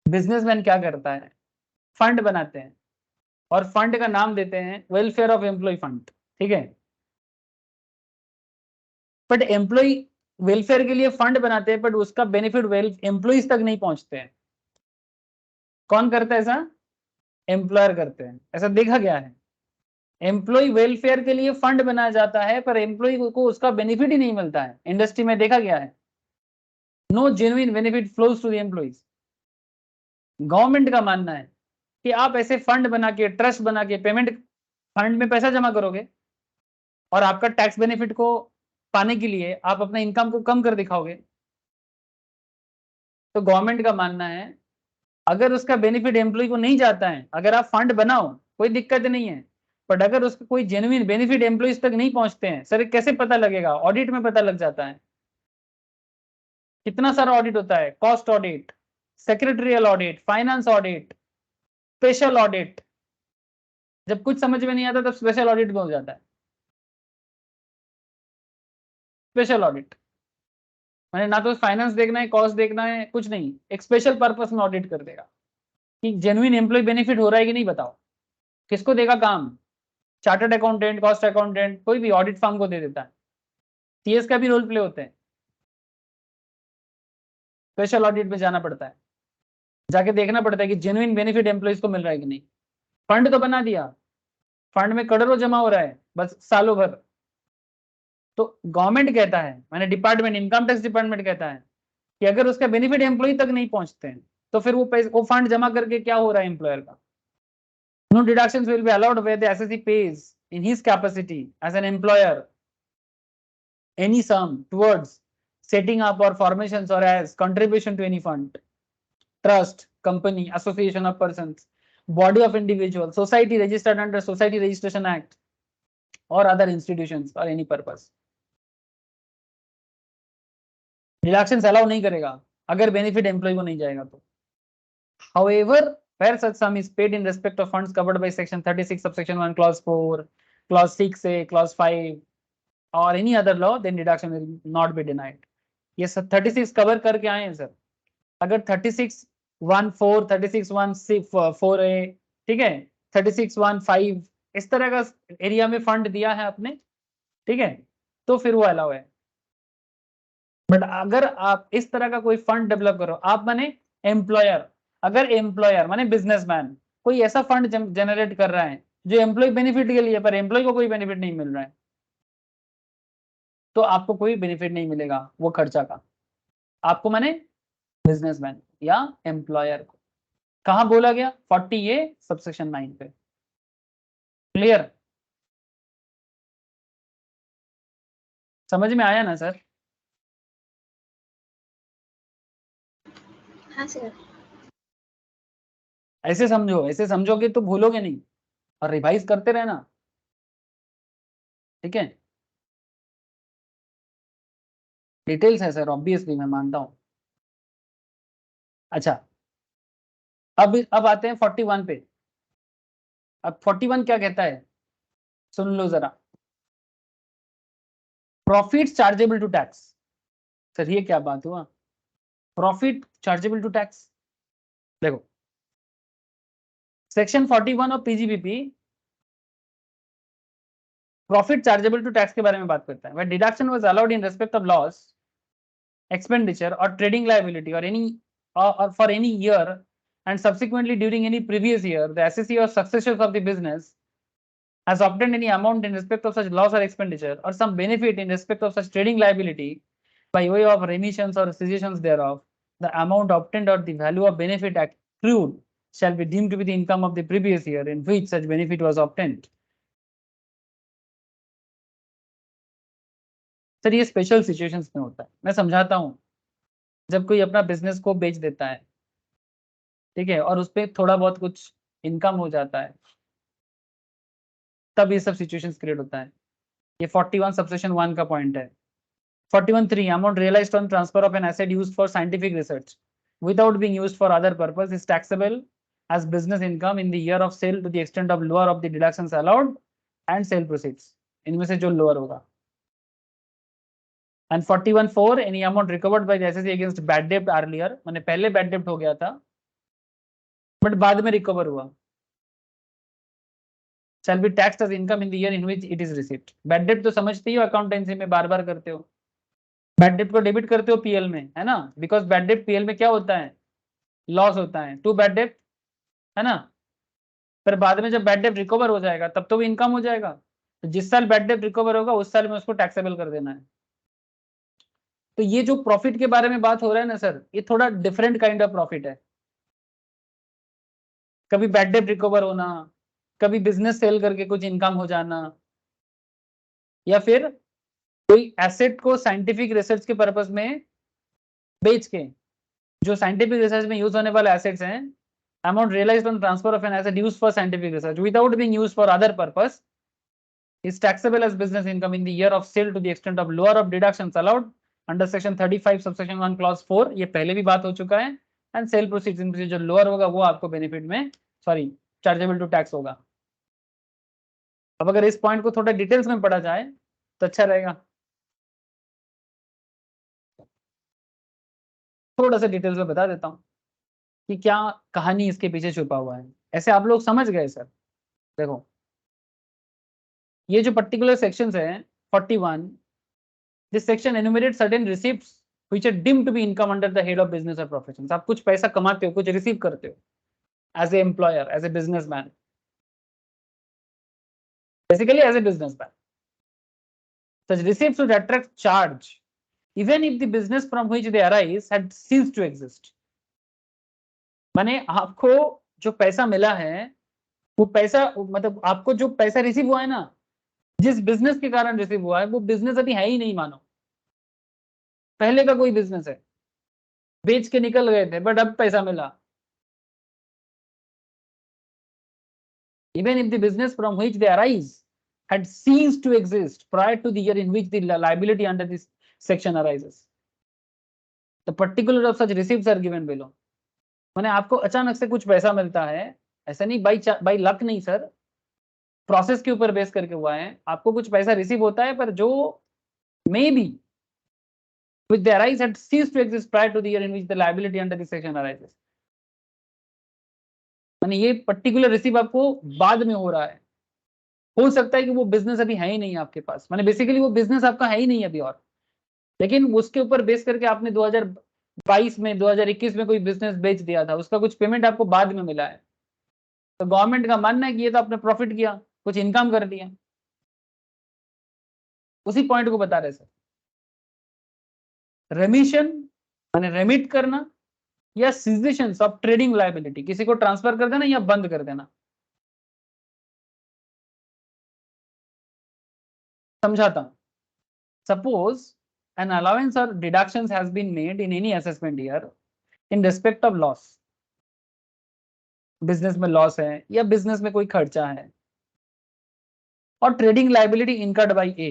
बिजनेसमैन क्या करता है, फंड बनाते हैं और फंड का नाम देते हैं वेलफेयर ऑफ एम्प्लॉय फंड, ठीक है। बट एम्प्लॉय वेलफेयर के लिए फंड बनाते हैं, बट उसका बेनिफिट एम्प्लॉइज तक नहीं पहुंचते हैं। कौन करता है ऐसा? एम्प्लॉयर करते हैं, ऐसा देखा गया है। एम्प्लॉय वेलफेयर के लिए फंड बनाया जाता है, पर एम्प्लॉय को उसका बेनिफिट ही नहीं मिलता है, इंडस्ट्री में देखा गया है। No genuine benefit flows to the employees. Government का मानना है कि आप ऐसे फंड बना के, ट्रस्ट बना के, पेमेंट फंड में पैसा जमा करोगे और आपका टैक्स बेनिफिट को पाने के लिए आप अपना इनकम को कम कर दिखाओगे। तो गवर्नमेंट का मानना है अगर उसका बेनिफिट एम्प्लॉय को नहीं जाता है, अगर आप फंड बनाओ कोई दिक्कत नहीं है, बट अगर उसका कोई जेन्युइन बेनिफिट एम्प्लॉइज तक नहीं पहुंचते हैं, सर कैसे पता लगेगा? ऑडिट में पता लग जाता है। कितना सारा ऑडिट होता है, cost audit, secretarial audit, finance audit, special audit. जब कुछ समझ में नहीं आता तब स्पेशल ऑडिट में हो जाता है। स्पेशल ऑडिट मैंने ना तो फाइनेंस देखना है, कॉस्ट देखना है, कुछ नहीं, एक स्पेशल पर्पस में ऑडिट कर देगा कि जेन्युइन एम्प्लॉय बेनिफिट हो रहा है कि नहीं। बताओ किसको देगा काम? चार्टर्ड अकाउंटेंट, कॉस्ट अकाउंटेंट, कोई भी ऑडिट फर्म को दे देता है। सीएस का भी रोल प्ले होते हैं। स्पेशल ऑडिट में जाना पड़ता है, जाके देखना पड़ता है कि जेन्युइन बेनिफिट एम्प्लॉइज को मिल रहा है कि नहीं। फंड तो बना दिया, फंड में करोड़ों जमा हो रहा है बस सालों भर। तो गवर्नमेंट कहता है, मैंने डिपार्टमेंट, इनकम टैक्स डिपार्टमेंट कहता है कि अगर उसका बेनिफिट एम्प्लॉय तक नहीं पहुंचते हैं तो फिर वो पैसे, वो फंड जमा करके क्या हो रहा है एम्प्लॉयर का। No deductions will be allowed where the assessee pays in his capacity as an employer any sum towards setting up or formations or as contribution to any fund, trust, company, association of persons, body of individual, society registered under Society Registration Act or other institutions or any purpose. Deductions allow नहीं करेगा अगर benefit employ को नहीं जाएगा तो। However, where such sum is paid in respect of funds covered by section 36 subsection 1 clause 4 clause 6a clause 5 or any other law, then deduction will not be denied. ये सब 36 cover करके आए हैं sir. अगर 36(1)(4), 36(1)(4)(a), ठीक है, 36(1)(5) इस तरह का एरिया में फंड दिया है आपने, ठीक है, तो फिर वो अलाउ है। बट अगर आप इस तरह का कोई फंड डेवलप करो, आप माने एम्प्लॉयर, अगर एम्प्लॉयर माने बिजनेसमैन कोई ऐसा फंड जनरेट कर रहा है जो एम्प्लॉय बेनिफिट के लिए, पर एम्प्लॉय को कोई बेनिफिट नहीं मिल रहा है, तो आपको कोई बेनिफिट नहीं मिलेगा वो खर्चा का। आपको माने बिजनेसमैन या एम्प्लॉयर को। कहां बोला गया? 40A सबसेक्शन 9 पे। क्लियर? समझ में आया ना सर?
हाँ सर।
ऐसे समझो, ऐसे समझोगे तो भूलोगे नहीं और रिवाइज करते रहना, ठीक है। डिटेल्स है सर, ऑब्वियसली मैं मानता हूं। अच्छा, अब आते हैं 41 पे। अब 41 क्या कहता है सुन लो जरा। Profit chargeable to tax. Sir ये क्या बात हुआ, प्रॉफिट चार्जेबल टू टैक्स? देखो section 41 of PGBP profit chargeable to tax के बारे में बात करता है। When deduction was allowed in respect of loss, expenditure or trading liability or any or for any year and subsequently during any previous year, the assessee or successors of the business has obtained any amount in respect of such loss or expenditure or some benefit in respect of such trading liability by way of remissions or cessations thereof, the amount obtained or the value of benefit accrued shall be deemed to be the income of the previous year in which such benefit was obtained. Sir ये special situations में होता है, मैं समझाता हूँ। जब कोई अपना बिजनेस को बेच देता है, ठीक है, और उस पर थोड़ा बहुत कुछ इनकम हो जाता है, तब ये सब सिचुएशंस क्रिएट होता है। ये 41 सबसेक्शन 1 का पॉइंट है। 41(3) amount realized on transfer of an asset used for scientific research without being used for other purpose is taxable as business income in the year of sale to the extent of lower of the deductions allowed and sale proceeds। इनमें से जो lower होगा, and 41.4 any amount recovered by the assessee against bad डेब्ट earlier, मैंने पहले bad डेब्ट हो गया था बट बाद में रिकवर हुआ, shall be taxed as income in the year in which it is received. Bad डेब्ट तो समझते ही हो, अकाउंटेंसी में बार बार करते हो, बैड डेब्ट को डेबिट करते हो पीएल में, है ना, बिकॉज बैड डेब्ट पीएल में क्या होता है, लॉस होता है टू बैड डेब्ट, है ना। फिर बाद में जब बैड डेब्ट रिकवर हो जाएगा तब तो वो इनकम हो जाएगा, तो जिस साल बैड डेब्ट रिकवर होगा उस साल में उसको टैक्सेबल कर देना है। तो ये जो प्रॉफिट के बारे में बात हो रहा है ना सर, ये थोड़ा डिफरेंट काइंड ऑफ प्रॉफिट है। कभी बैड डेब्ट रिकवर होना, कभी बिजनेस सेल करके कुछ इनकम हो जाना, या फिर कोई एसेट को साइंटिफिक रिसर्च के पर्पस में बेच के, जो साइंटिफिक रिसर्च में यूज होने वाले एसेट्स हैं, amount realised on transfer of an asset used for scientific research without being used for other purpose is taxable as business income in the year of sale to the extent of lower of deductions allowed under section 35 subsection 1 clause 4। ये पहले भी बात हो चुका है। And cell proceeds इनमें से जो लोअर होगा वो आपको बेनिफिट में चार्जेबल टू टैक्स होगा। अब अगर इस पॉइंट को थोड़ा डिटेल्स में पढ़ा जाए तो अच्छा रहेगा, थोड़ा सा डिटेल्स में बता देता हूँ कि क्या कहानी इसके पीछे छुपा हुआ है। ऐसे आप लोग समझ गए सर। देखो ये जो पर्टिकुलर सेक्शंस है 41, this section enumerate certain receipts which are deemed to be income under the head of business और प्रोफेशंस। आप कुछ पैसा कमाते हो, कुछ रिसीव करते हो as a employer, as a businessman, basically as a businessman, such receipts would attract charge even if the business from which they arise had ceased to exist। माने आपको जो पैसा मिला है वो पैसा, मतलब आपको जो पैसा रिसीव हुआ है ना, जिस बिजनेस के कारण रिसीव हुआ है वो बिजनेस अभी है ही नहीं, मानो पहले का कोई बिजनेस है, बेच के निकल गए थे बट अब पैसा मिला। Even if the business from which they arise had ceased to exist prior to the year in which the liability under this section arises, the particular of such receipts are given below। माने आपको अचानक से कुछ पैसा मिलता है, ऐसा नहीं बाई लक नहीं सर, प्रोसेस के ऊपर बेस करके हुआ है। आपको कुछ पैसा रिसीव होता है पर जो may be which they arise had ceased to exist prior to the year in which the liability under this section arises। माने ये पर्टिकुलर रिसीव आपको बाद में हो रहा है, हो सकता है कि वो बिजनेस अभी है ही नहीं आपके पास, माने बेसिकली वो बिजनेस आपका है ही नहीं अभी, और लेकिन उसके ऊपर बेस करके आपने 2022 में 2021 में कोई बिजनेस बेच दिया था, उसका कुछ पेमेंट आपको बाद में मिला है, तो गवर्नमेंट का मानना है कि ये तो आपने प्रॉफिट किया, कुछ इनकम कर दिया। उसी पॉइंट को बता रहे सर। रेमिशन माने रेमिट करना या सीजेशन ऑफ ट्रेडिंग लायबिलिटी, किसी को ट्रांसफर कर देना या बंद कर देना। समझाता हूं। Suppose an allowance or deductions has been made in any assessment year in respect of loss, business में लॉस है या बिजनेस में कोई खर्चा है, और ट्रेडिंग लायबिलिटी इनकर्ड बाय ए,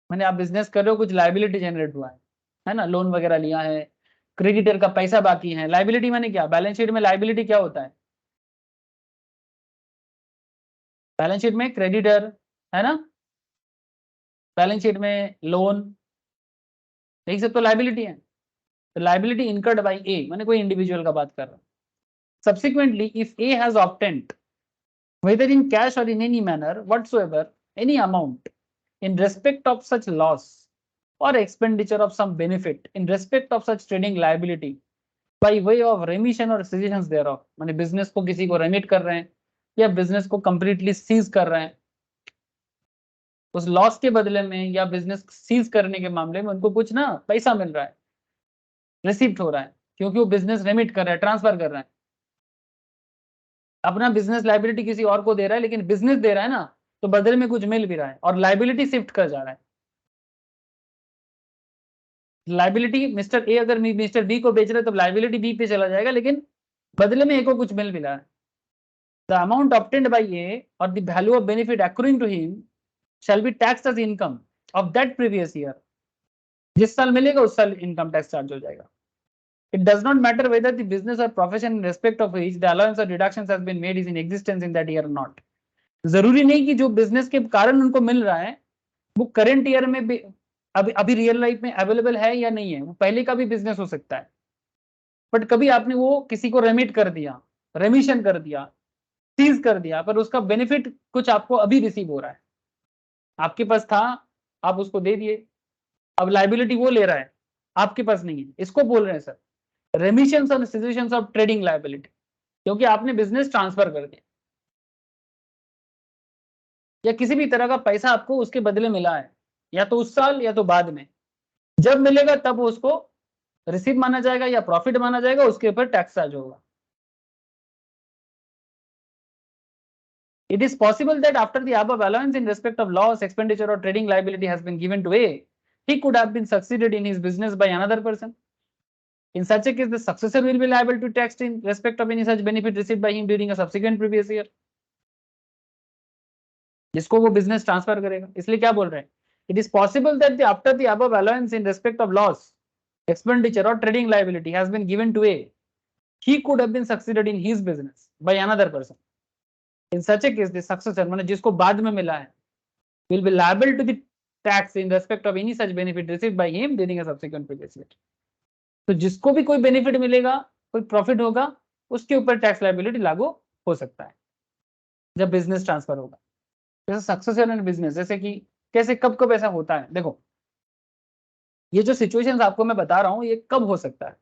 मैंने आप बिजनेस कर रहे हो, कुछ लायबिलिटी जनरेट हुआ है ना, लोन वगैरह लिया है, क्रेडिटर का पैसा बाकी है। लायबिलिटी माने क्या, बैलेंस शीट में लायबिलिटी क्या होता है, बैलेंस शीट में क्रेडिटर है ना, बैलेंस शीट में लोन, यही सब तो लायबिलिटी है। तो लायबिलिटी इनकर्ड बाय ए माने कोई इंडिविजुअल का बात कर रहा है। Subsequently, if A has obtained, whether in cash or in any manner whatsoever, any amount in respect of such loss or expenditure of some benefit in respect of such trading liability by way of remission or cessations thereof, माने business को किसी को remit कर रहे हैं या business को completely seize कर रहे हैं, उस लॉस के बदले में या बिजनेस सीज करने के मामले में उनको कुछ ना पैसा मिल रहा है, रिसीप्ट हो रहा है, क्योंकि वो बिजनेस रेमिट कर रहा है, ट्रांसफर कर रहा है, अपना बिजनेस लायबिलिटी किसी और को दे रहा है, लेकिन बिजनेस दे रहा है ना, तो बदले में कुछ मिल भी रहा है और लायबिलिटी शिफ्ट कर जा रहा है। लायबिलिटी मिस्टर ए अगर मिस्टर बी को बेच रहे तो लायबिलिटी बी पे चला जाएगा, लेकिन बदले में ए को कुछ मिल भी रहा है। The amount obtained by a और the value of benefit accruing to him shall be taxed as income of that previous year. जिस साल मिलेगा उस साल इनकम टैक्स चार्ज हो जाएगा। It does not matter whether the business or profession in respect of which the allowance or deductions has been made is in existence in that year or not। जरूरी नहीं कि जो business के कारण उनको मिल रहा है वो करंट ईयर में अभी रियल लाइफ में अवेलेबल है या नहीं है, वो पहले का भी बिजनेस हो सकता है, बट कभी आपने वो किसी को रेमिट कर दिया, रेमिशन कर दिया, सीज कर दिया, पर उसका बेनिफिट कुछ आपको अभी रिसीव हो रहा है, आपके पास था, आप उसको दे दिए, अब लाइबिलिटी वो ले रहा है, आपके पास नहीं है, इसको बोल रहे हैं सर रेमिशंस और सिचुएशंस ऑफ ट्रेडिंग लाइबिलिटी, क्योंकि आपने बिजनेस ट्रांसफर कर दिया या किसी भी तरह का पैसा आपको उसके बदले मिला है, या तो उस साल या तो बाद में, जब मिलेगा तब उसको रिसीव माना जाएगा या प्रॉफिट माना जाएगा, उसके ऊपर टैक्स चार्ज होगा। It is possible that after the above allowance in respect of loss, expenditure or trading liability has been given to A, he could have been succeeded in his business by another person. In such a case, the successor will be liable to tax in respect of any such benefit received by him during a subsequent previous year. जिसको वो business transfer करेगा, इसलिए क्या बोल रहे हैं, it is possible that after the above allowance in respect of loss, expenditure और trading liability has been given to a, he could have been succeeded in his business by another person. In such a case, the successor माने जिसको बाद में मिला है will be liable to the tax in respect of any such benefit received by him during a subsequent previous year. तो जिसको भी कोई बेनिफिट मिलेगा, कोई प्रॉफिट होगा, उसके ऊपर टैक्स लाइबिलिटी लागू हो सकता है जब बिजनेस ट्रांसफर होगा। जैसे सक्सेसर इन बिजनेस, जैसे कि कैसे कब कब ऐसा होता है, देखो ये जो सिचुएशंस आपको मैं बता रहा हूँ ये कब हो सकता है,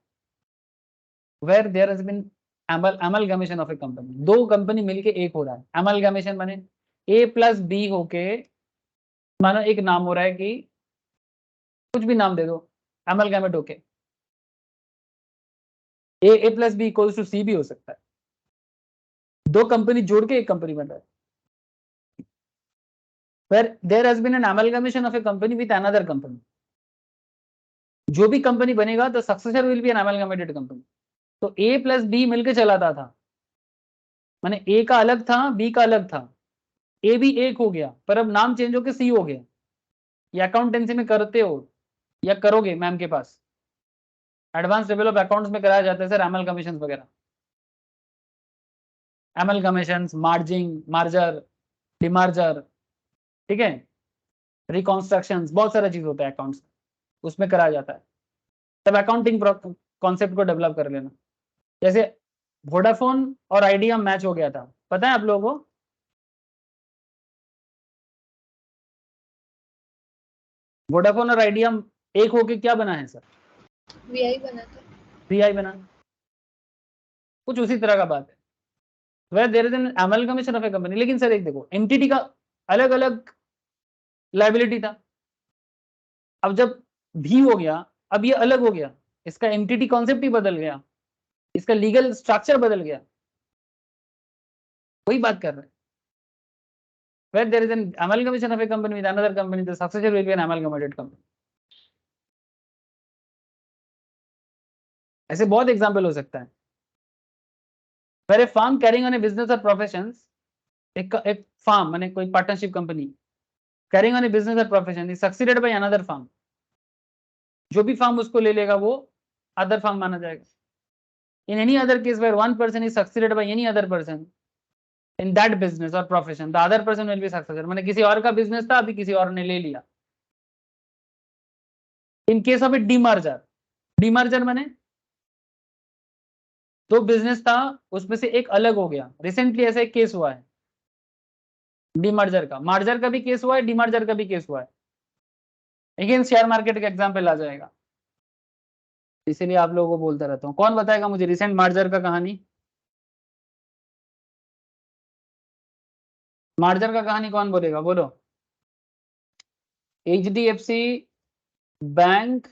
where there has been amalgamation of a company, दो कंपनी मिलके एक हो रहा है, अमलगमेशन माने ए प्लस बी होके, मानो एक नाम हो रहा है कि कुछ भी नाम दे दो, अमलगमेट होके ए प्लस बी इक्वल्स टू सी भी हो सकता है, दो कंपनी जोड़ के एक कंपनी बन रहा है, where there has been an amalgamation of a company with another company, जो भी कंपनी बनेगा तो successor will be an amalgamated company. तो ए प्लस बी मिलके चलाता था, माने ए का अलग था, बी का अलग था, ए भी एक हो गया, पर अब नाम चेंज होकर सी हो गया। ये अकाउंटेंसी में करते हो या करोगे मैम के पास, एडवांस लेवल ऑफ अकाउंट्स में कराया जाता है सर अमलगमेशन वगैरह, अमलगमेशन, मार्जिंग, मार्जर, डिमार्जर, ठीक है, रिकॉन्स्ट्रक्शन, बहुत सारा चीज होता है अकाउंट्स, उसमें कराया जाता है, तब अकाउंटिंग कॉन्सेप्ट को डेवलप कर लेना। जैसे वोडाफोन और आइडिया मैच हो गया था, पता है आप लोगों को, वोडाफोन और आइडिया एक होके क्या बना है सर,
वीआई बना था।
वीआई बना, कुछ उसी तरह का बात है, वह there is an amalgamation of a company. लेकिन सर एक देखो, एंटिटी का अलग अलग लाइबिलिटी था, अब जब भी हो गया, अब ये अलग हो गया, इसका एंटिटी कॉन्सेप्ट ही बदल गया, इसका लीगल स्ट्रक्चर बदल गया, वही बात कर रहे हैं। Where there is an amalgamation of a company with another company, the successor will be an amalgamated company. ऐसे बहुत एग्जाम्पल हो सकता है। Where a firm carrying on a business or professions, एक फार्म माने कोई partnership company carrying on a business or profession is succeeded by another firm, जो भी फर्म उसको ले लेगा वो अदर फर्म माना जाएगा। In any other case where one person is succeeded by any other person in that business or profession, the other person will be successor, माने किसी और का बिजनेस था, अभी किसी और ने ले लिया। In case of a demerger, demerger माने तो बिजनेस था उसमें से एक अलग हो गया, रिसेंटली ऐसा एक केस हुआ है डीमर्जर का, मार्जर का भी केस हुआ है, डीमर्जर का भी केस हुआ है, अगेन शेयर मार्केट का एग्जांपल आ जाएगा, इसीलिए आप लोगों को बोलता रहता हूँ। कौन बताएगा मुझे रिसेंट मार्जर का कहानी, मार्जर का कहानी कौन बोलेगा, बोलो। HDFC बैंक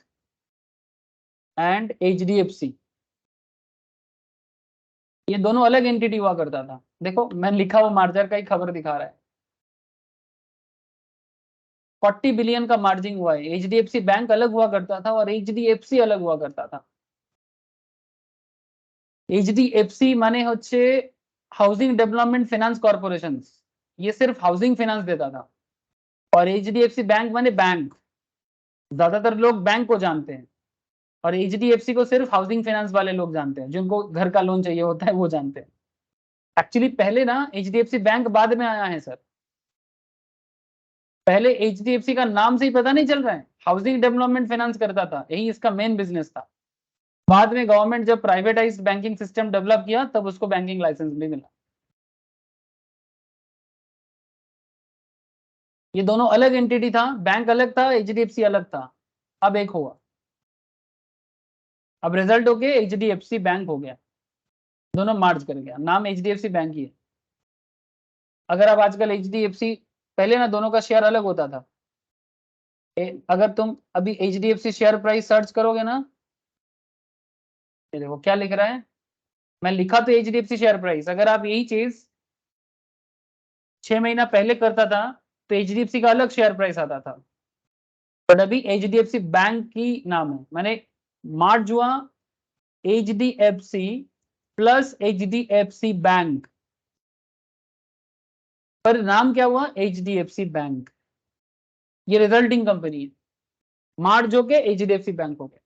एंड HDFC, ये दोनों अलग एंटिटी हुआ करता था। देखो मैंने लिखा हुआ मार्जर का ही खबर दिखा रहा है, 40 बिलियन का मार्जिन हुआ है। HDFC बैंक अलग हुआ करता था और HDFC अलग हुआ करता था। HDFC माने হচ্ছে हाउसिंग डेवलपमेंट फाइनेंस कॉर्पोरेशन, ये सिर्फ हाउसिंग फाइनेंस देता था, और HDFC बैंक माने बैंक, ज्यादातर लोग बैंक को जानते हैं, और HDFC को सिर्फ हाउसिंग फाइनेंस वाले लोग जानते हैं, जिनको घर का लोन चाहिए होता है वो जानते हैं। एक्चुअली पहले ना HDFC बैंक बाद में आया है सर, पहले HDFC का नाम से ही पता नहीं चल रहा है, हाउसिंग डेवलपमेंट फाइनेंस करता था, यही इसका मेन बिजनेस था। बाद में गवर्नमेंट जब प्राइवेटाइज्ड बैंकिंग सिस्टम डेवलप किया तब उसको बैंकिंग लाइसेंस भी मिला। ये दोनों अलग एंटिटी था, बैंक अलग था, एचडीएफसी अलग था, अब एक हुआ। अब रिजल्ट हो गया एचडीएफसी बैंक हो गया, दोनों मार्ज कर गया, नाम एचडीएफसी बैंक ही है। अगर आप आजकल एचडीएफसी, पहले ना दोनों का शेयर अलग होता था। अगर तुम अभी एचडीएफसी शेयर प्राइस सर्च करोगे ना, ये देखो क्या लिख रहा है, मैं लिखा तो एचडीएफसी शेयर प्राइस, अगर आप यही चीज 6 महीना पहले करता था तो एचडीएफसी का अलग शेयर प्राइस आता था, बट अभी एचडीएफसी बैंक की नाम है, मैंने मार्ज हुआ एचडीएफसी प्लस एचडीएफसी बैंक, पर नाम क्या हुआ एचडीएफसी बैंक। ये रिजल्टिंग कंपनी है, मार्ज होके एचडीएफसी बैंक हो गया।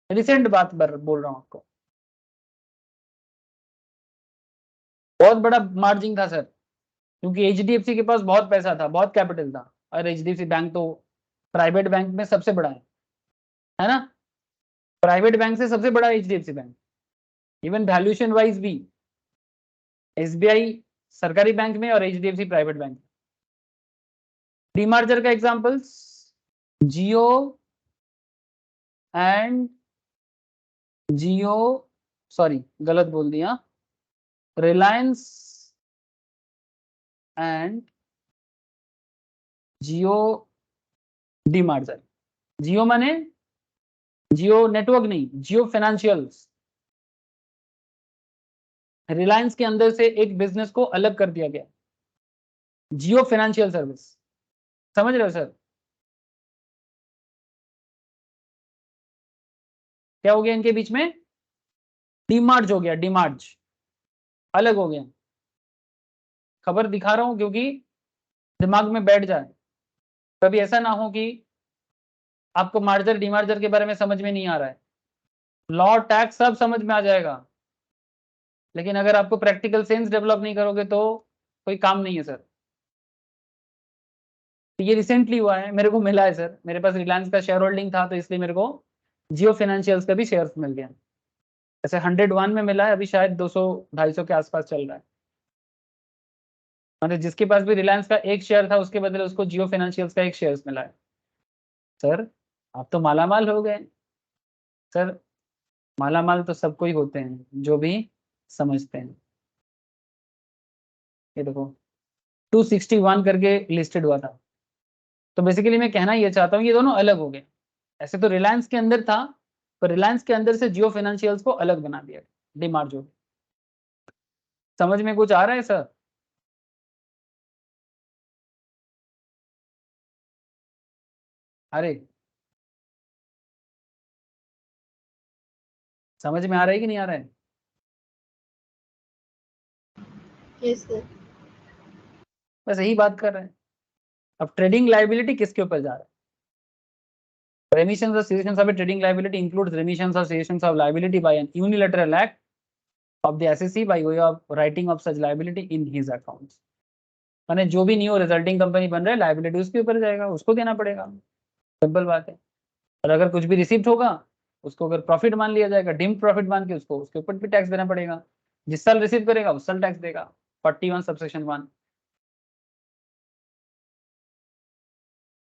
रिसेंट बात बोल रहा हूं आपको, बहुत बड़ा मार्जिन था सर, क्योंकि एचडीएफसी के पास बहुत पैसा था, बहुत कैपिटल था, और एचडीएफसी बैंक तो प्राइवेट बैंक में सबसे बड़ा है ना, प्राइवेट बैंक से सबसे बड़ा HDFC bank, even valuation wise भी एसबीआई सरकारी बैंक में और एचडीएफसी प्राइवेट बैंक। डीमार्जर का examples Jio and Jio, sorry गलत बोल दिया, रिलायंस एंड जियो डीमार्जर। जियो माने जियो नेटवर्क नहीं, जियो फाइनेंशियल्स। रिलायंस के अंदर से एक बिजनेस को अलग कर दिया गया, जियो फाइनेंशियल सर्विस, समझ रहे हो सर? क्या हो गया इनके बीच में, डीमार्ज हो गया, डीमार्ज अलग हो गया। खबर दिखा रहा हूं क्योंकि दिमाग में बैठ जाए, कभी ऐसा ना हो कि आपको मार्जर डीमार्जर के बारे में समझ में नहीं आ रहा है, लॉ टैक्स सब समझ में आ जाएगा, लेकिन अगर आपको प्रैक्टिकल सेंस डेवलप नहीं करोगे तो कोई काम नहीं है सर। तो ये रिसेंटली हुआ है, मेरे को मिला है सर, मेरे पास रिलायंस का शेयर होल्डिंग था तो इसलिए मेरे को जियो फाइनेंशियल्स का भी शेयर मिल गया। ऐसे 101 में मिला है, अभी शायद 200-250 के आसपास चल रहा है। मतलब जिसके पास भी रिलायंस का एक शेयर था उसके बदले उसको जियो फाइनेंशियल्स का एक शेयर मिला है। सर आप तो मालामाल हो गए सर, मालामाल तो सबको ही होते हैं जो भी समझते हैं। ये देखो 261 करके लिस्टेड हुआ था। तो बेसिकली मैं कहना ये चाहता हूँ ये दोनों अलग हो गए, ऐसे तो रिलायंस के अंदर था, पर रिलायंस के अंदर से जियो फाइनेंशियल्स को अलग बना दिया, डीमार्ज हो। समझ में कुछ आ रहा है सर? अरे समझ में आ रहा है कि नहीं आ रहा है?
Yes sir.
बस यही बात कर रहे हैं। अब ट्रेडिंग लायबिलिटी किसके ऊपर जा रहा है? Remissions or cessations of a trading liability includes remissions or cessations of liability by an unilateral act of the assessee by way of writing of such liability in his accounts। माने जो भी new resulting company बन रहा है liability उसके ऊपर जाएगा, उसको देना पड़ेगा, सिंपल बात है। और अगर कुछ भी रिसिप्ट होगा उसको अगर प्रॉफिट मान लिया जाएगा, डीम्ड प्रॉफिट मान के उसको उसके ऊपर भी टैक्स देना पड़ेगा, जिस साल रिसीव करेगा उस साल टैक्स देगा। 41 सबसेक्शन 1।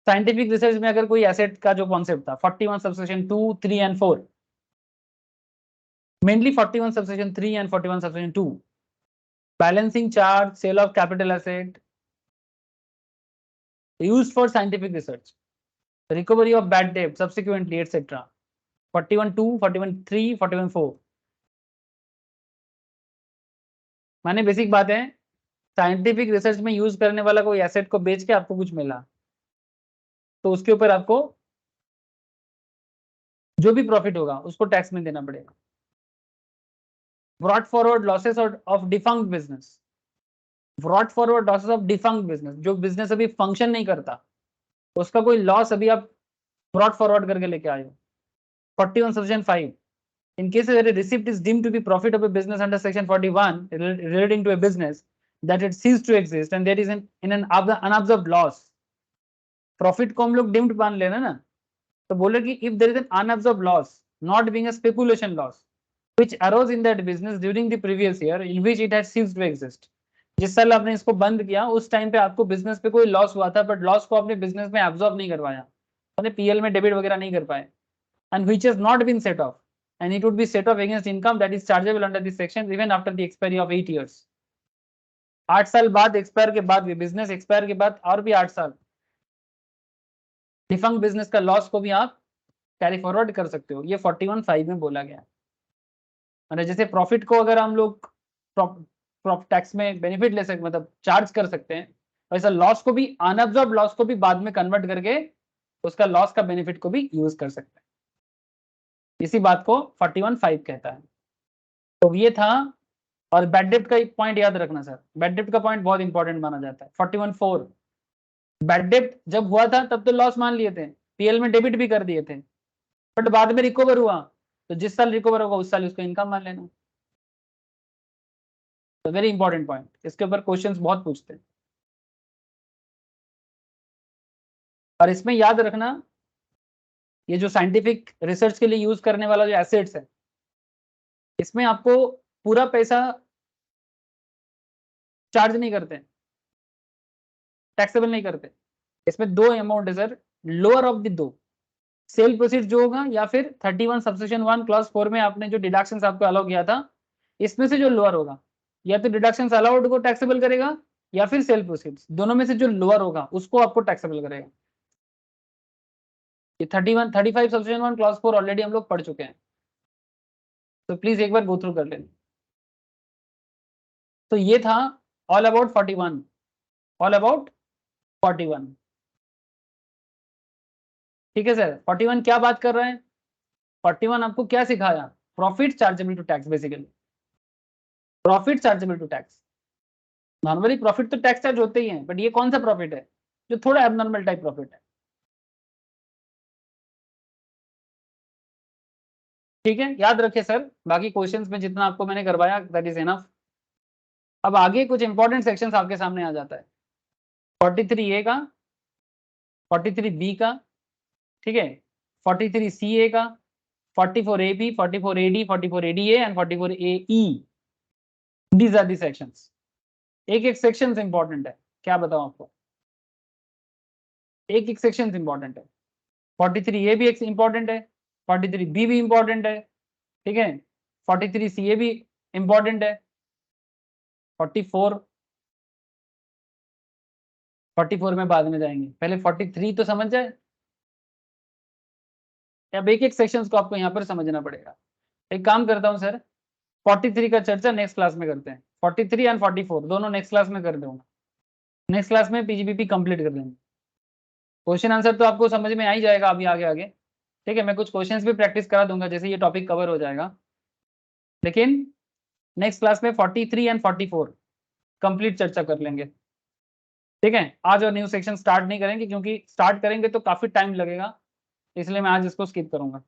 साइंटिफिक रिसर्च में अगर कोई एसेट का जो कॉन्सेप्ट था 41 subsection 2, 3 and 4, mainly 41 subsection 3 and 41 subsection 2, balancing charge, sale of capital asset used for scientific research, recovery of bad debt subsequently etc. 41(2), 41(3), 41(4। माने बेसिक बात है, साइंटिफिक रिसर्च में यूज करने वाला कोई एसेट को बेच के आपको कुछ मिला तो उसके ऊपर आपको जो भी प्रॉफिट होगा उसको टैक्स में देना पड़ेगा। Brought forward losses of defunct business, brought forward losses of defunct business, जो बिजनेस अभी फंक्शन नहीं करता उसका कोई लॉस अभी आप ब्रॉट फॉरवर्ड करके लेके आए हो। 41 section 5, in case where a receipt is deemed to be profit of a business under section 41 relating to a business that it ceased to exist and there is an unobserved loss profit को हम लोग deemed मान लेना ना, तो बोले कि if there is an unabsorbed loss not being a speculation loss which arose in that business during the previous year in which it had ceased to exist. जिस साल आपने इसको बंद किया उस टाइम पे आपको बिजनेस पे कोई लॉस हुआ था, बट लॉस को आपने बिजनेस में एब्जॉर्ब नहीं करवाया, आपने पीएल में डेबिट वगैरह नहीं कर पाए, and which has not been set off and it would be set off against income that is chargeable under this section even after the expiry of 8 years. 8 साल बाद एक्सपायर के बाद भी, बिजनेस एक्सपायर के बाद और भी 8 साल डिफंक्ट बिजनेस का लॉस को भी आप कैरी फॉरवर्ड कर सकते हो। ये 41(5) में बोला गया है। जैसे प्रॉफिट को अगर हम लोग टैक्स में बेनिफिट ले सकते, मतलब चार्ज कर सकते हैं, वैसा लॉस को भी, अनअब्सॉर्ब लॉस को भी बाद में कन्वर्ट करके उसका लॉस का बेनिफिट को भी यूज कर सकते हैं। इसी बात को 41(5) कहता है। तो ये था। और बैड डेब्ट का एक पॉइंट याद रखना सर, बैड डेब्ट का पॉइंट बहुत इंपॉर्टेंट माना जाता है। 41(4) बैड डेब्ट जब हुआ था तब तो लॉस मान लिए थे, पीएल में डेबिट भी कर दिए थे, बट बाद में रिकवर हुआ तो जिस साल रिकवर होगा उस साल उसको इनकम मान लेना। तो वेरी इंपॉर्टेंट पॉइंट, इसके ऊपर क्वेश्चंस बहुत पूछते हैं। और इसमें याद रखना, ये जो साइंटिफिक रिसर्च के लिए यूज करने वाला जो एसेट्स है, इसमें आपको पूरा पैसा चार्ज नहीं करते, टैक्सेबल नहीं करते। इसमें दो अमाउंट है सर, लोअर ऑफ द दो, सेल प्रोसीड जो होगा या फिर 31 सबसेक्शन 1 क्लॉज 4 में आपने जो डिडक्शंस आपको अलाउ किया था, इसमें से जो लोअर होगा, या तो डिडक्शंस अलाउड को टैक्सेबल करेगा या फिर सेल प्रोसीड्स, दोनों में से जो लोअर होगा उसको आपको टैक्सेबल करेगा। ये 35 सबसेक्शन 1 क्लॉज 4 ऑलरेडी हम लोग पढ़ चुके हैं, तो प्लीज एक बार गो थ्रू कर लेना। तो ये था ऑल अबाउट 41, ऑल अबाउट 41। ठीक है सर, 41 क्या बात कर रहे हैं? 41 आपको क्या सिखाया? Profit chargeable to tax, basically profit chargeable to tax. Normally profit तो टैक्स चार्ज होते ही हैं, बट ये कौन सा प्रॉफिट है जो थोड़ा एबनॉर्मल टाइप प्रॉफिट है। ठीक है, याद रखे सर, बाकी क्वेश्चंस में जितना आपको मैंने करवाया दैट इज एनफ। अब आगे कुछ इंपॉर्टेंट सेक्शंस आपके सामने आ जाता है, 43A का, 43B का, ठीक है, 43CA का, 44AB, 44AD, 44ADA and 44AE। These are the sections. एक एक सेक्शन इंपॉर्टेंट है, क्या बताऊं आपको, एक एक सेक्शन इंपॉर्टेंट है। 43A भी एक इंपॉर्टेंट है, 43B भी इंपॉर्टेंट है, ठीक है, 43CA भी इंपॉर्टेंट है, 44 में बाद में जाएंगे, पहले 43 तो समझ जाए। अब एक एक सेक्शंस को आपको यहाँ पर समझना पड़ेगा। एक काम करता हूँ सर, 43 का चर्चा नेक्स्ट क्लास में करते हैं, 43 एंड 44 दोनों नेक्स्ट क्लास में कर दूंगा। नेक्स्ट क्लास में पीजीबीपी कंप्लीट कर लेंगे। क्वेश्चन आंसर तो आपको समझ में आ ही जाएगा अभी आगे आगे, ठीक है। मैं कुछ क्वेश्चंस भी प्रैक्टिस करा दूंगा जैसे ये टॉपिक कवर हो जाएगा, लेकिन नेक्स्ट क्लास में 43 एंड 44 कंप्लीट चर्चा कर लेंगे, ठीक है। आज और न्यू सेक्शन स्टार्ट नहीं करेंगे क्योंकि स्टार्ट करेंगे तो काफी टाइम लगेगा, इसलिए मैं आज इसको स्किप करूंगा,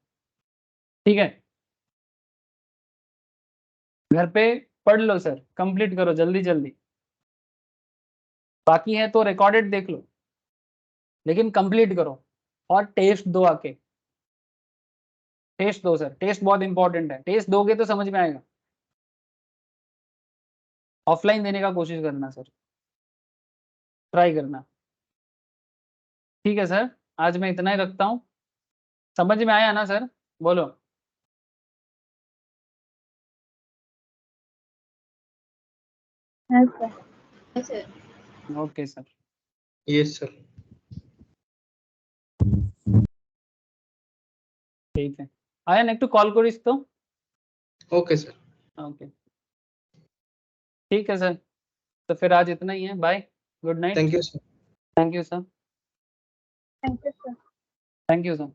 ठीक है। घर पे पढ़ लो सर, कंप्लीट करो जल्दी जल्दी, बाकी है तो रिकॉर्डेड देख लो, लेकिन कंप्लीट करो। और टेस्ट दो आके, टेस्ट दो सर, टेस्ट बहुत इंपॉर्टेंट है, टेस्ट दोगे तो समझ में आएगा। ऑफलाइन देने का कोशिश करना सर, ट्राई करना, ठीक है सर। आज मैं इतना ही रखता हूँ, समझ में आया ना सर? बोलो।
Yes, sir. Yes, sir.
Okay sir.
Yes sir.
ठीक है, आया एक तो कॉल करिस तो।
Okay sir.
ओके, ठीक है सर, तो फिर आज इतना ही है, bye, good night.
Thank you sir.
Thank you sir,
Thank you, sir.
Thank you sir.